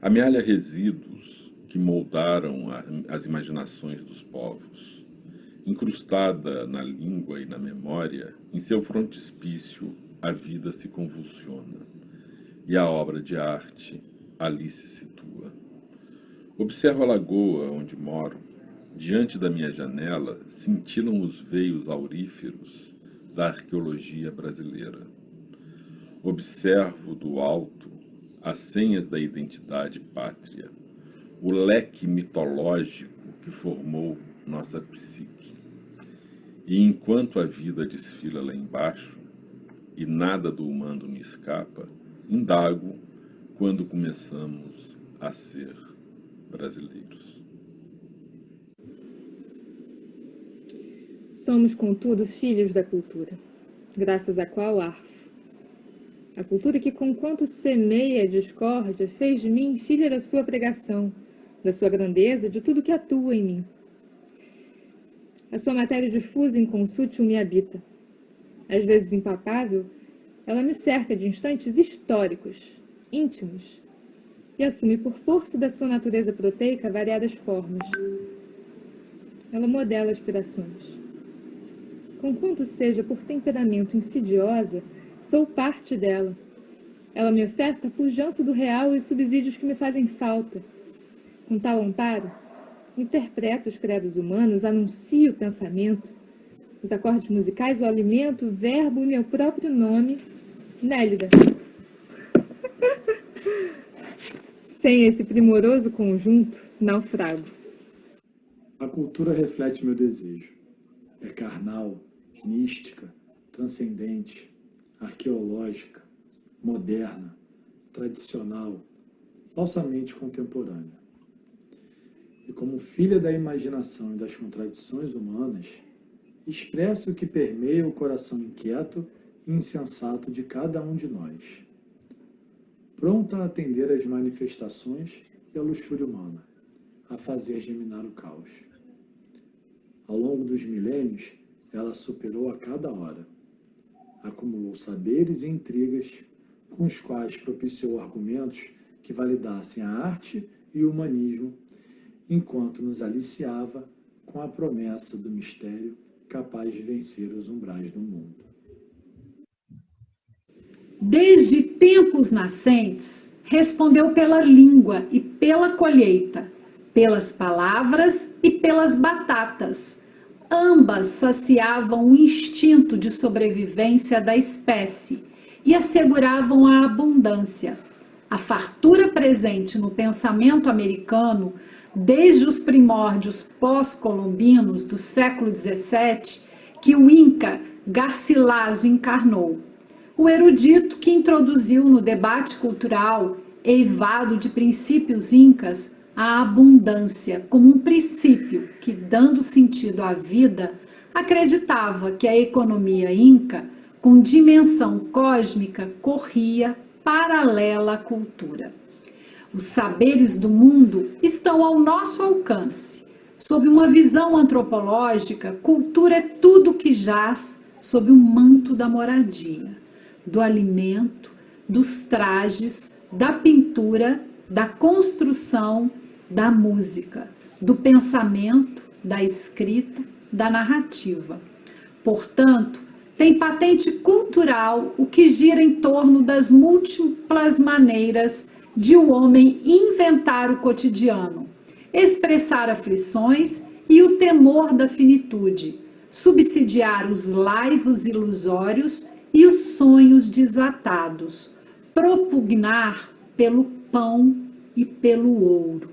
Amealha resíduos que moldaram as imaginações dos povos. Incrustada na língua e na memória, em seu frontispício a vida se convulsiona e a obra de arte ali se situa. Observo a lagoa onde moro. Diante da minha janela cintilam os veios auríferos da arqueologia brasileira. Observo do alto as senhas da identidade pátria, o leque mitológico que formou nossa psique. E enquanto a vida desfila lá embaixo, e nada do humano me escapa, indago quando começamos a ser brasileiros. Somos, contudo, filhos da cultura, graças à qual arfo. A cultura que, conquanto semeia a discórdia, fez de mim filha da sua pregação, da sua grandeza, de tudo que atua em mim. A sua matéria difusa e inconsútil me habita. Às vezes impapável, ela me cerca de instantes históricos, íntimos, e assume por força da sua natureza proteica variadas formas. Ela modela aspirações. Conquanto seja por temperamento insidiosa, sou parte dela. Ela me oferta a pujança do real e os subsídios que me fazem falta. Com tal amparo, interpreto os credos humanos, anuncio o pensamento, os acordes musicais, o alimento, o verbo e meu próprio nome, Nélida. Sem esse primoroso conjunto, naufrago. A cultura reflete meu desejo. É carnal, mística, transcendente, arqueológica, moderna, tradicional, falsamente contemporânea. E como filha da imaginação e das contradições humanas, expresso o que permeia o coração inquieto e insensato de cada um de nós, pronta a atender às manifestações e à luxúria humana, a fazer germinar o caos. Ao longo dos milênios, ela superou a cada hora, acumulou saberes e intrigas com os quais propiciou argumentos que validassem a arte e o humanismo, enquanto nos aliciava com a promessa do mistério capaz de vencer os umbrais do mundo. Desde tempos nascentes, respondeu pela língua e pela colheita, pelas palavras e pelas batatas. Ambas saciavam o instinto de sobrevivência da espécie e asseguravam a abundância. A fartura presente no pensamento americano, desde os primórdios pós-colombinos do século XVII, que o Inca Garcilaso encarnou. O erudito que introduziu no debate cultural, eivado de princípios incas, a abundância como um princípio que, dando sentido à vida, acreditava que a economia inca, com dimensão cósmica, corria paralela à cultura. Os saberes do mundo estão ao nosso alcance. Sob uma visão antropológica, cultura é tudo que jaz sob o manto da moradia, do alimento, dos trajes, da pintura, da construção, da música, do pensamento, da escrita, da narrativa. Portanto, tem patente cultural o que gira em torno das múltiplas maneiras de o homem inventar o cotidiano, expressar aflições e o temor da finitude, subsidiar os laivos ilusórios e os sonhos desatados, propugnar pelo pão e pelo ouro.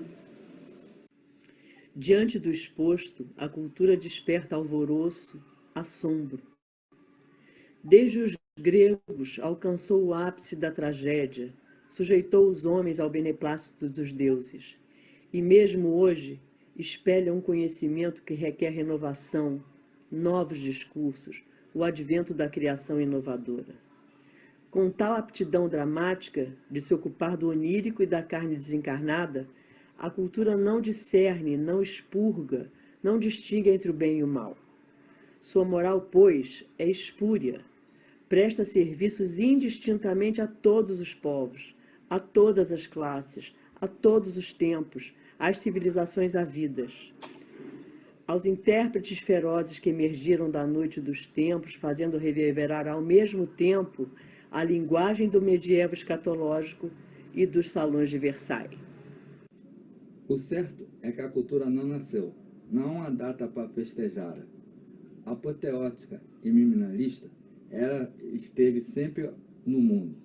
Diante do exposto, a cultura desperta alvoroço, assombro. Desde os gregos alcançou o ápice da tragédia, sujeitou os homens ao beneplácito dos deuses. E mesmo hoje, espelha um conhecimento que requer renovação, novos discursos, o advento da criação inovadora. Com tal aptidão dramática de se ocupar do onírico e da carne desencarnada, a cultura não discerne, não expurga, não distingue entre o bem e o mal. Sua moral, pois, é espúria, presta serviços indistintamente a todos os povos, a todas as classes, a todos os tempos, às civilizações havidas. Aos intérpretes ferozes que emergiram da noite dos tempos, fazendo reverberar ao mesmo tempo a linguagem do medievo escatológico e dos salões de Versailles. O certo é que a cultura não nasceu, não há uma data para festejar. Apoteótica e minimalista, ela esteve sempre no mundo.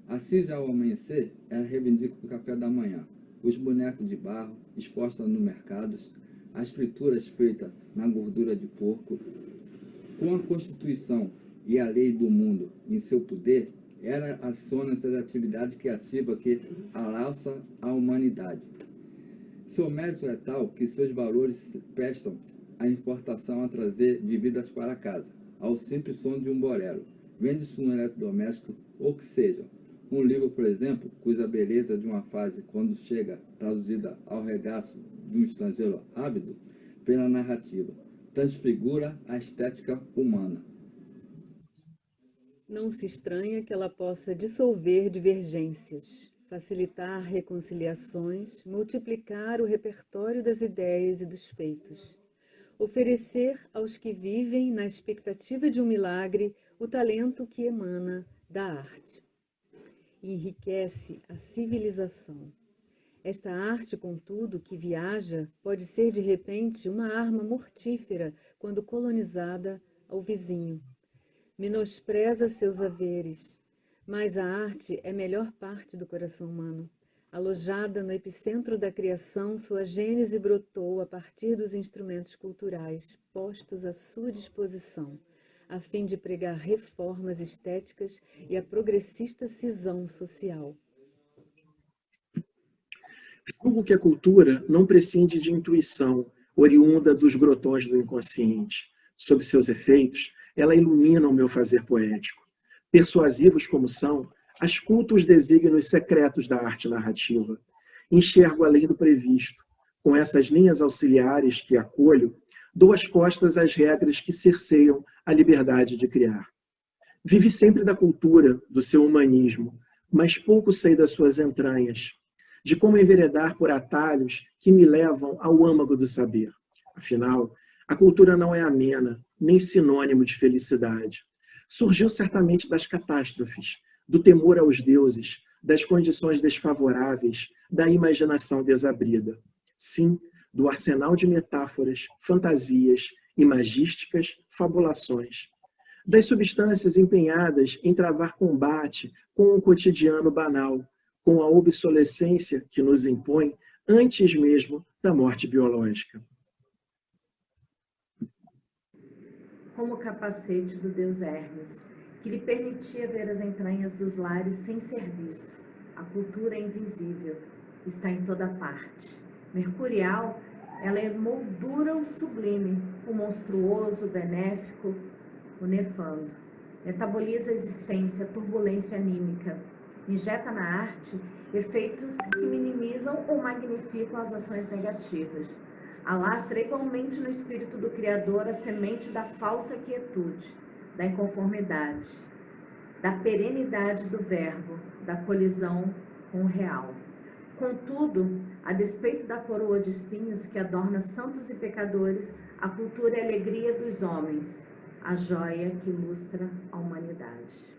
Assim, já ao amanhecer, ela reivindica o café da manhã, os bonecos de barro expostos nos mercados, as frituras feitas na gordura de porco. Com a Constituição e a lei do mundo em seu poder, ela aciona essas atividades criativas que alçam a humanidade. Seu mérito é tal que seus valores prestam a importação a trazer dívidas para casa, ao simples som de um bolero. Vende-se um eletrodoméstico, ou que seja, um livro, por exemplo, cuja beleza de uma fase, quando chega traduzida ao regaço de um estrangeiro ávido pela narrativa, transfigura a estética humana. Não se estranha que ela possa dissolver divergências, facilitar reconciliações, multiplicar o repertório das ideias e dos feitos, oferecer aos que vivem na expectativa de um milagre o talento que emana da arte. Enriquece a civilização. Esta arte, contudo, que viaja, pode ser de repente uma arma mortífera quando colonizada ao vizinho. Menospreza seus haveres, mas a arte é a melhor parte do coração humano. Alojada no epicentro da criação, sua gênese brotou a partir dos instrumentos culturais postos à sua disposição, a fim de pregar reformas estéticas e a progressista cisão social. Julgo que a cultura não prescinde de intuição, oriunda dos grotões do inconsciente. Sob seus efeitos, ela ilumina o meu fazer poético. Persuasivos como são, asculto os desígnios secretos da arte narrativa. Enxergo além do previsto. Com essas linhas auxiliares que acolho, dou as costas às regras que cerceiam a liberdade de criar. Vive sempre da cultura, do seu humanismo, mas pouco sei das suas entranhas, de como enveredar por atalhos que me levam ao âmago do saber. Afinal, a cultura não é amena, nem sinônimo de felicidade. Surgiu certamente das catástrofes, do temor aos deuses, das condições desfavoráveis, da imaginação desabrida. Sim, do arsenal de metáforas, fantasias, imagísticas, fabulações. Das substâncias empenhadas em travar combate com o cotidiano banal, com a obsolescência que nos impõe antes mesmo da morte biológica. Como o capacete do deus Hermes, que lhe permitia ver as entranhas dos lares sem ser visto. A cultura é invisível, está em toda parte. Mercurial, ela emoldura o sublime, o monstruoso, o benéfico, o nefando. Metaboliza a existência, a turbulência anímica. Injeta na arte efeitos que minimizam ou magnificam as ações negativas. Alastra igualmente no espírito do Criador a semente da falsa quietude, da inconformidade, da perenidade do verbo, da colisão com o real. Contudo, a despeito da coroa de espinhos que adorna santos e pecadores, a cultura é a alegria dos homens, a joia que ilustra a humanidade.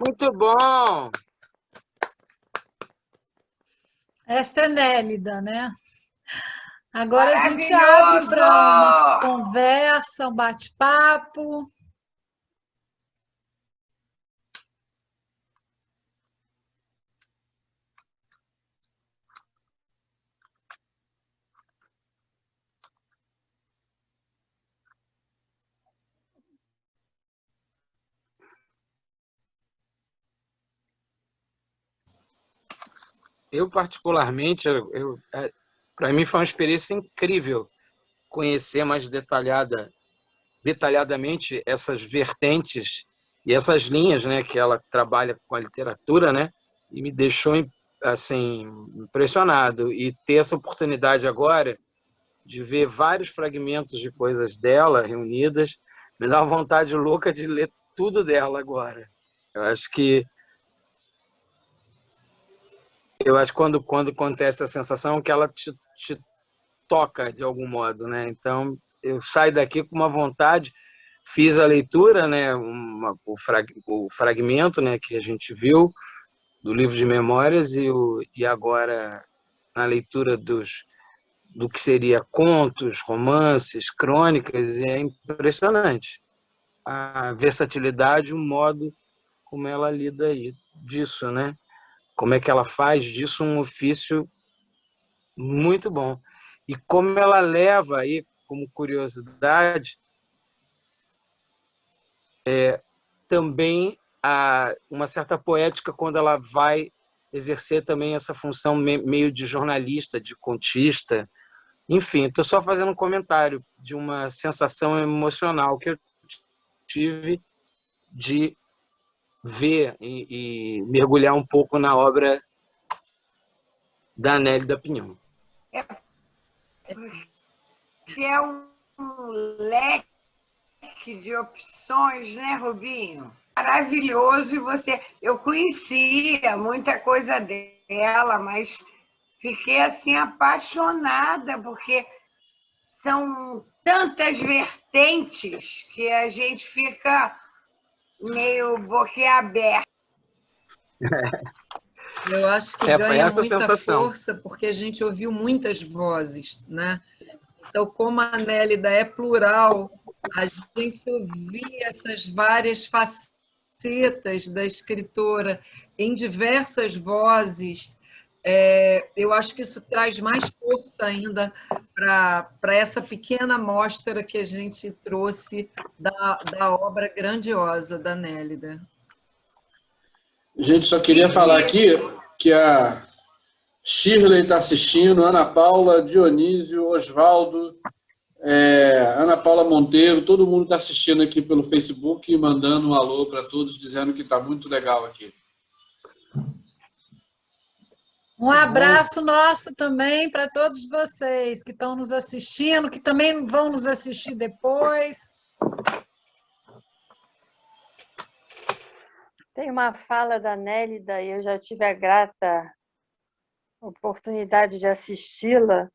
Muito bom! Esta é Nélida, né? Agora a gente abre para uma conversa, um bate-papo. Eu, particularmente, para mim foi uma experiência incrível conhecer mais detalhadamente essas vertentes e essas linhas, né, que ela trabalha com a literatura, né, e me deixou assim impressionado. E ter essa oportunidade agora de ver vários fragmentos de coisas dela reunidas me dá uma vontade louca de ler tudo dela agora. Eu acho que quando acontece a sensação que ela te toca de algum modo, né? Então eu saio daqui com uma vontade, fiz a leitura, né? O fragmento, né? Que a gente viu do livro de memórias e agora na leitura do que seria contos, romances, crônicas, e é impressionante a versatilidade, o modo como ela lida disso, né? Como é que ela faz disso um ofício muito bom. E como ela leva aí, como curiosidade, também uma certa poética quando ela vai exercer também essa função meio de jornalista, de contista. Enfim, estou só fazendo um comentário de uma sensação emocional que eu tive de ver e mergulhar um pouco na obra da Nélida Pinhon. Que é um leque de opções, né, Rubinho? Maravilhoso. E eu conhecia muita coisa dela, mas fiquei assim apaixonada, porque são tantas vertentes que a gente fica meio boquiaberto. Eu acho que ganha muita força porque a gente ouviu muitas vozes, né? Então, como a Nélida é plural, a gente ouvir essas várias facetas da escritora em diversas vozes, eu acho que isso traz mais força ainda para essa pequena amostra que a gente trouxe da obra grandiosa da Nélida. Gente, só queria falar aqui que a Shirley está assistindo, Ana Paula, Dionísio, Osvaldo, Ana Paula Monteiro, todo mundo está assistindo aqui pelo Facebook e mandando um alô para todos, dizendo que está muito legal aqui. Um abraço nosso também para todos vocês que estão nos assistindo, que também vão nos assistir depois. Tem uma fala da Nélida, e eu já tive a grata oportunidade de assisti-la,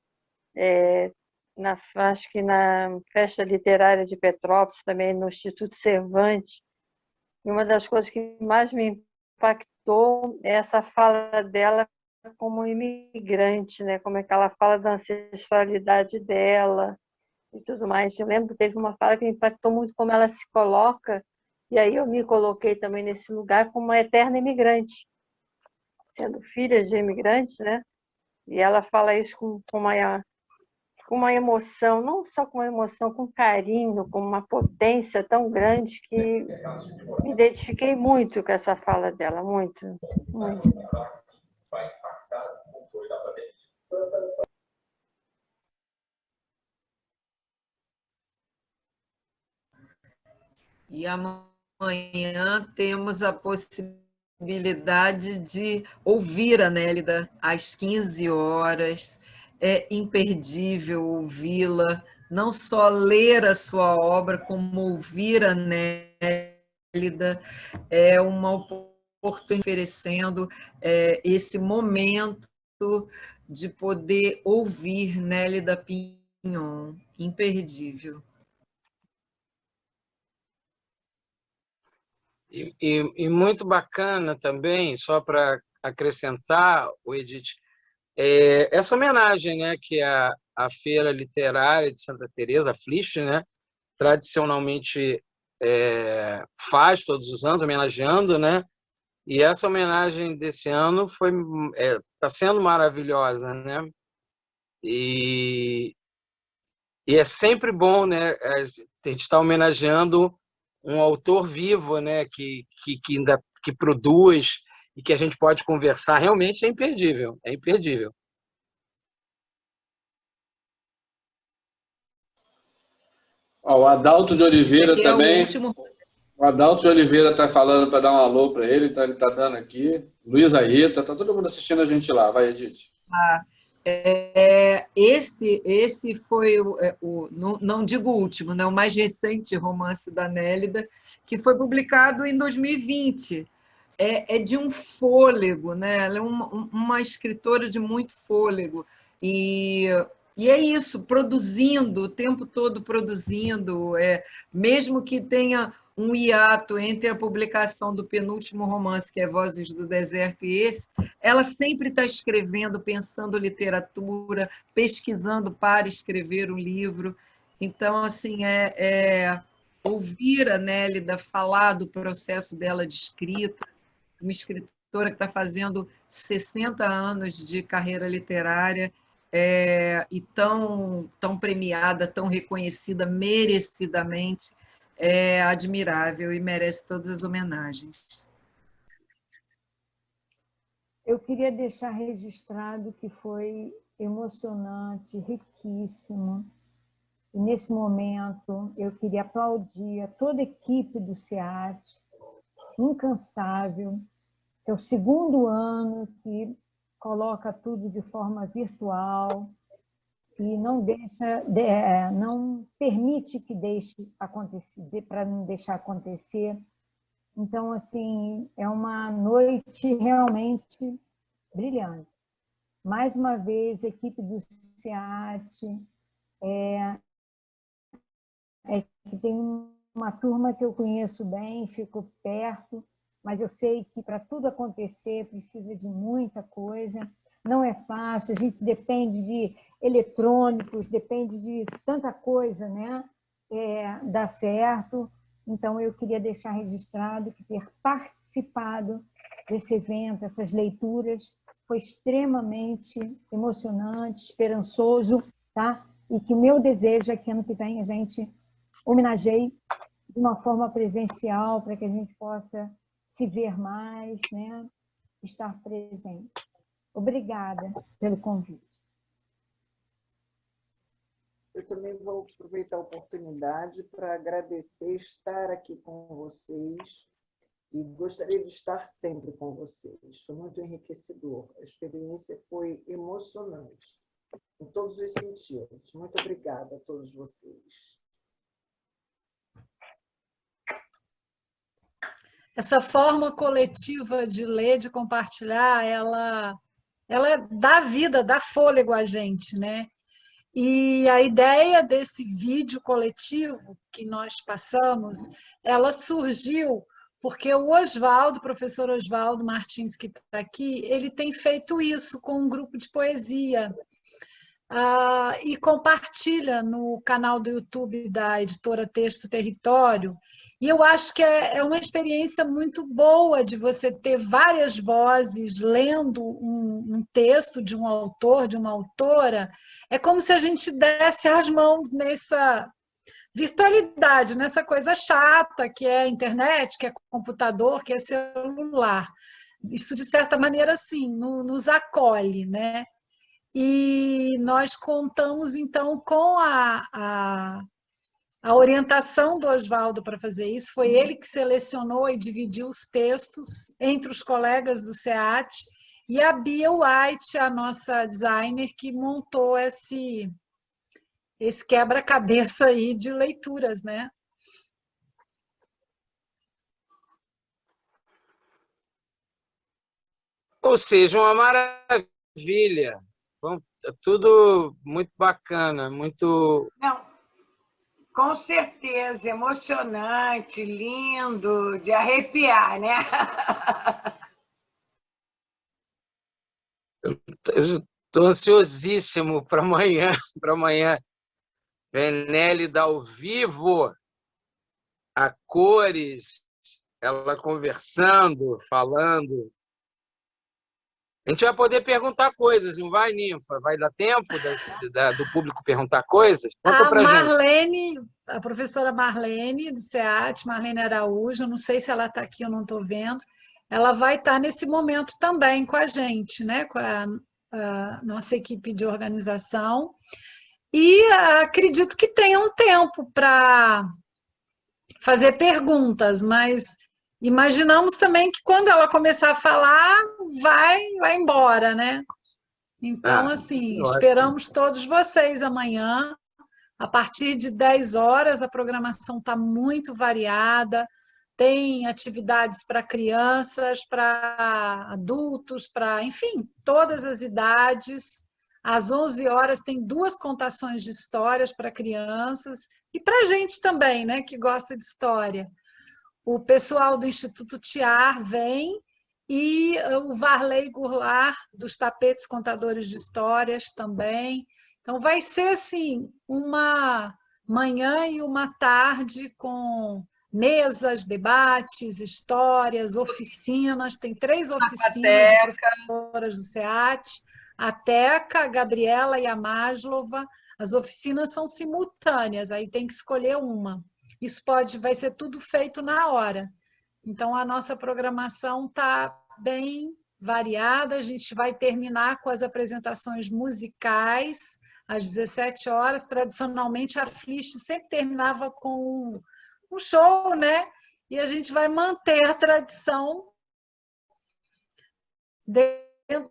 acho que na Festa Literária de Petrópolis, também no Instituto Cervantes. E uma das coisas que mais me impactou é essa fala dela como imigrante, né? Como é que ela fala da ancestralidade dela e tudo mais. Eu lembro que teve uma fala que me impactou muito como ela se coloca, e aí eu me coloquei também nesse lugar como uma eterna imigrante, sendo filha de imigrantes, né? E ela fala isso com uma emoção, não só com uma emoção, com carinho, com uma potência tão grande que me identifiquei muito com essa fala dela, muito, muito. E amanhã temos a possibilidade de ouvir a Nélida às 15 horas. É imperdível ouvi-la, não só ler a sua obra, como ouvir a Nélida. É uma oportunidade oferecendo esse momento de poder ouvir Nélida Pinhon. Imperdível. E muito bacana também, só para acrescentar, o Edith, essa homenagem, né, que a Feira Literária de Santa Teresa, a FLISH, né, tradicionalmente faz todos os anos, homenageando, né? E essa homenagem desse ano está sendo maravilhosa, né? E é sempre bom, né? A gente está homenageando um autor vivo, né? Que produz e que a gente pode conversar. Realmente é imperdível, é imperdível. Ó, o Adalto de Oliveira Aqui também. É o último. O Adalto de Oliveira está falando para dar um alô para ele, então ele está dando aqui. Luiz Aita, está todo mundo assistindo a gente lá. Vai, Edith. Esse foi não digo o último, né, o mais recente romance da Nélida, que foi publicado em 2020. É de um fôlego, né? Ela é uma escritora de muito fôlego. E é isso, produzindo, o tempo todo produzindo, mesmo que tenha um hiato entre a publicação do penúltimo romance, que é Vozes do Deserto, e esse, ela sempre está escrevendo, pensando literatura, pesquisando para escrever um livro. Então, assim, ouvir a Nélida falar do processo dela de escrita, uma escritora que está fazendo 60 anos de carreira literária, e tão premiada, tão reconhecida merecidamente, é admirável e merece todas as homenagens. Eu queria deixar registrado que foi emocionante, riquíssimo. E, nesse momento, eu queria aplaudir a toda a equipe do SEAT, incansável, que é o segundo ano que coloca tudo de forma virtual e não permite que deixe acontecer, para não deixar acontecer. Então, assim, é uma noite realmente brilhante. Mais uma vez, a equipe do SEAT que tem uma turma que eu conheço bem, fico perto, mas eu sei que para tudo acontecer precisa de muita coisa. Não é fácil, a gente depende de eletrônicos, depende de tanta coisa, né? Dar certo. Então, eu queria deixar registrado que ter participado desse evento, essas leituras, foi extremamente emocionante, esperançoso, tá? E que o meu desejo é que ano que vem a gente homenageie de uma forma presencial, para que a gente possa se ver mais, né? Estar presente. Obrigada pelo convite. Eu também vou aproveitar a oportunidade para agradecer estar aqui com vocês e gostaria de estar sempre com vocês. Foi muito enriquecedor. A experiência foi emocionante, em todos os sentidos. Muito obrigada a todos vocês. Essa forma coletiva de ler, de compartilhar, ela dá vida, dá fôlego a gente, né? E a ideia desse vídeo coletivo que nós passamos, ela surgiu porque o Oswaldo, o professor Oswaldo Martins, que está aqui, ele tem feito isso com um grupo de poesia. E compartilha no canal do YouTube da editora Texto Território. E eu acho que é uma experiência muito boa de você ter várias vozes lendo um texto de um autor, de uma autora. É como se a gente desse as mãos nessa virtualidade, nessa coisa chata que é a internet, que é computador, que é celular. Isso, de certa maneira, sim, nos acolhe, né? E nós contamos, então, com a orientação do Oswaldo para fazer isso. Foi ele que selecionou e dividiu os textos entre os colegas do SEAT, e a Bia White, a nossa designer, que montou esse quebra-cabeça aí de leituras, né? Ou seja, uma maravilha. Tudo muito bacana, muito... Não, Com certeza, emocionante, lindo, de arrepiar, né? Estou ansiosíssimo para amanhã. Nélida ao vivo, a cores, ela conversando, falando. A gente vai poder perguntar coisas, não vai, Ninfa? Vai dar tempo do público perguntar coisas? Conta pra gente. A professora Marlene, do SEAT, Marlene Araújo, não sei se ela está aqui, eu não estou vendo, ela vai estar nesse momento também com a gente, né? Com a nossa equipe de organização. E acredito que tenha um tempo para fazer perguntas, mas imaginamos também que quando ela começar a falar, vai embora, né? Então, assim, esperamos todos vocês amanhã. A partir de 10 horas, a programação está muito variada, tem atividades para crianças, para adultos, para, enfim, todas as idades. Às 11 horas tem 2 contações de histórias para crianças e para a gente também, né, que gosta de história. O pessoal do Instituto Tiar vem e o Varley Goulart, dos Tapetes Contadores de Histórias, também. Então, vai ser, assim, uma manhã e uma tarde com mesas, debates, histórias, oficinas. Tem 3 oficinas de professoras do SEAT, a Teca, a Gabriela e a Maslova. As oficinas são simultâneas, aí tem que escolher uma. Isso vai ser tudo feito na hora. Então, a nossa programação está bem variada. A gente vai terminar com as apresentações musicais às 17 horas. Tradicionalmente, a Flicht sempre terminava com um show, né? E a gente vai manter a tradição dentro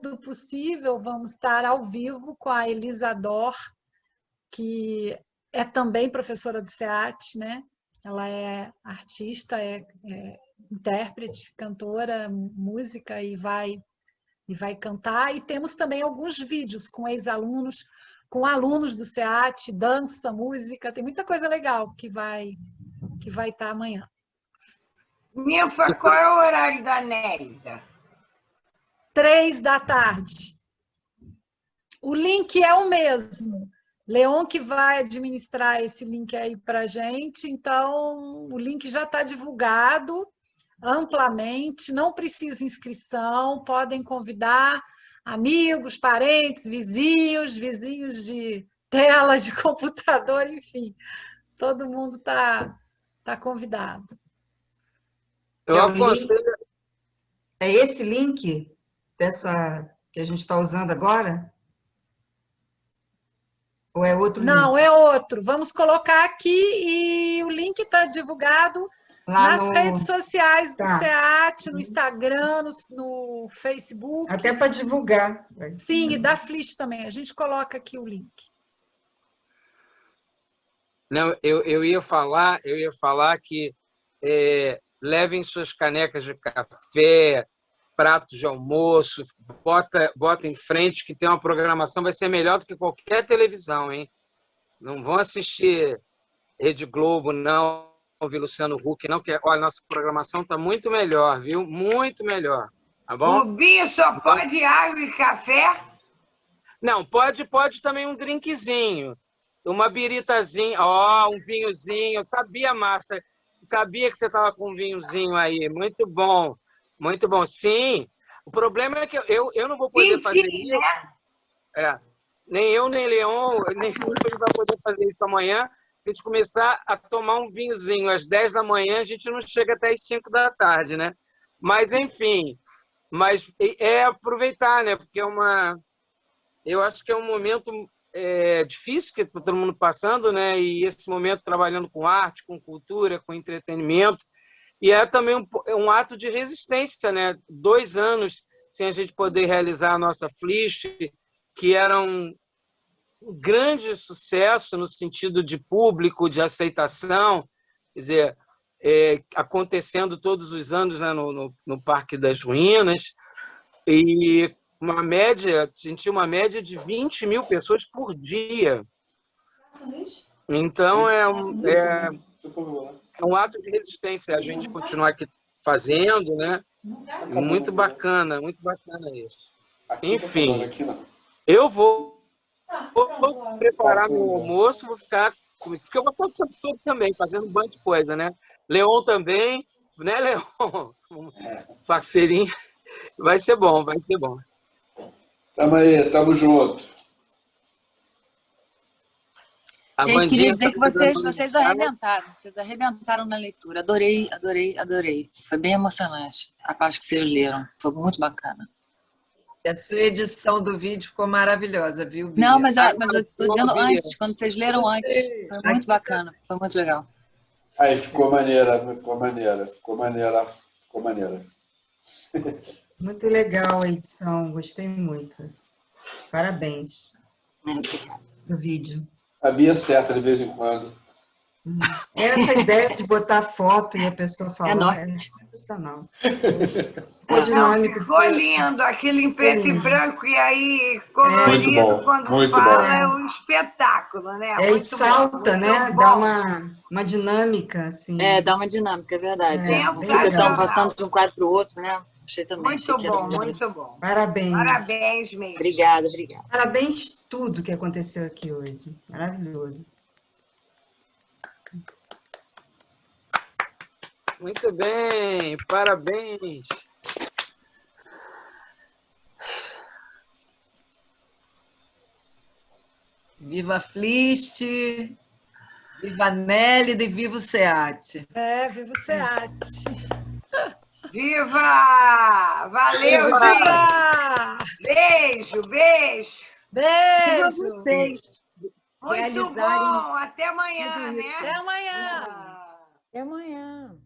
do possível. Vamos estar ao vivo com a Elisa Dor, que é também professora do SEAT, né? Ela é artista, é intérprete, cantora, música e vai cantar. E temos também alguns vídeos com ex-alunos, com alunos do SEAT, dança, música, tem muita coisa legal que vai estar amanhã. Ninfa, qual é o horário da Nélida? 3 da tarde. O link é o mesmo. Leon que vai administrar esse link aí para a gente, então o link já está divulgado amplamente, não precisa inscrição, podem convidar amigos, parentes, vizinhos de tela, de computador, enfim, todo mundo está convidado. Eu aconselho... É esse link que a gente está usando agora? Ou é outro link? Não, é outro. Vamos colocar aqui e o link está divulgado nas redes sociais do SEAT, no Instagram, no Facebook. Até para divulgar. Sim, e da Flicht também. A gente coloca aqui o link. Não, eu ia falar que levem suas canecas de café, pratos de almoço, bota em frente que tem uma programação, vai ser melhor do que qualquer televisão, hein? Não vão assistir Rede Globo, não, ouvir Luciano Huck, não, que olha, nossa programação está muito melhor, viu? Muito melhor, tá bom? O Binho só pode água e café? Não, pode também um drinkzinho, uma biritazinha, um vinhozinho. Sabia, Márcia, sabia que você estava com um vinhozinho aí, muito bom. Muito bom, sim. O problema é que eu não vou poder fazer isso. Nem eu, nem Leon, nem ele vai poder fazer isso amanhã. Se a gente começar a tomar um vinhozinho às 10 da manhã, a gente não chega até às 5 da tarde, né? Mas, enfim, aproveitar, né? Porque eu acho que é um momento difícil que está todo mundo passando, né? E esse momento trabalhando com arte, com cultura, com entretenimento. E é também um ato de resistência, né? 2 anos sem a gente poder realizar a nossa Flicht, que era um grande sucesso no sentido de público, de aceitação, quer dizer, acontecendo todos os anos, né, no Parque das Ruínas, e a gente tinha uma média de 20 mil pessoas por dia. Então, é um ato de resistência a gente continuar aqui fazendo, né? Muito bacana isso. Enfim, eu vou preparar meu almoço, vou ficar... Porque eu vou estar o tempo todo também, fazendo um bando de coisa, né? Leon também, né, Leon? Parceirinho. Vai ser bom, vai ser bom. Tamo aí, tamo junto. Gente, queria dizer que vocês arrebentaram na leitura. Adorei. Foi bem emocionante a parte que vocês leram. Foi muito bacana. E a sua edição do vídeo ficou maravilhosa, viu, Bia? Não, mas eu estou dizendo antes, quando vocês leram antes. Foi muito bacana, foi muito legal. Aí ficou maneira. Muito legal a edição, gostei muito. Parabéns do vídeo. A Bia acerta de vez em quando. Essa ideia de botar foto e a pessoa falar é sensacional. Ficou lindo, aquilo em preto e branco e aí colorido quando fala é um espetáculo, né? E salta, né? Dá uma dinâmica, assim. Dá uma dinâmica, é verdade. Não fica passando de um quadro para o outro, né? Achei também. Muito bom. Parabéns. Parabéns mesmo. Obrigada. Parabéns tudo que aconteceu aqui hoje. Maravilhoso. Muito bem, parabéns. Viva a Flist, viva a Nélida e viva o SEAT. Viva o SEAT. Viva! Valeu, gente! Beijo! Muito bom! Até amanhã, né? Até amanhã! Até amanhã.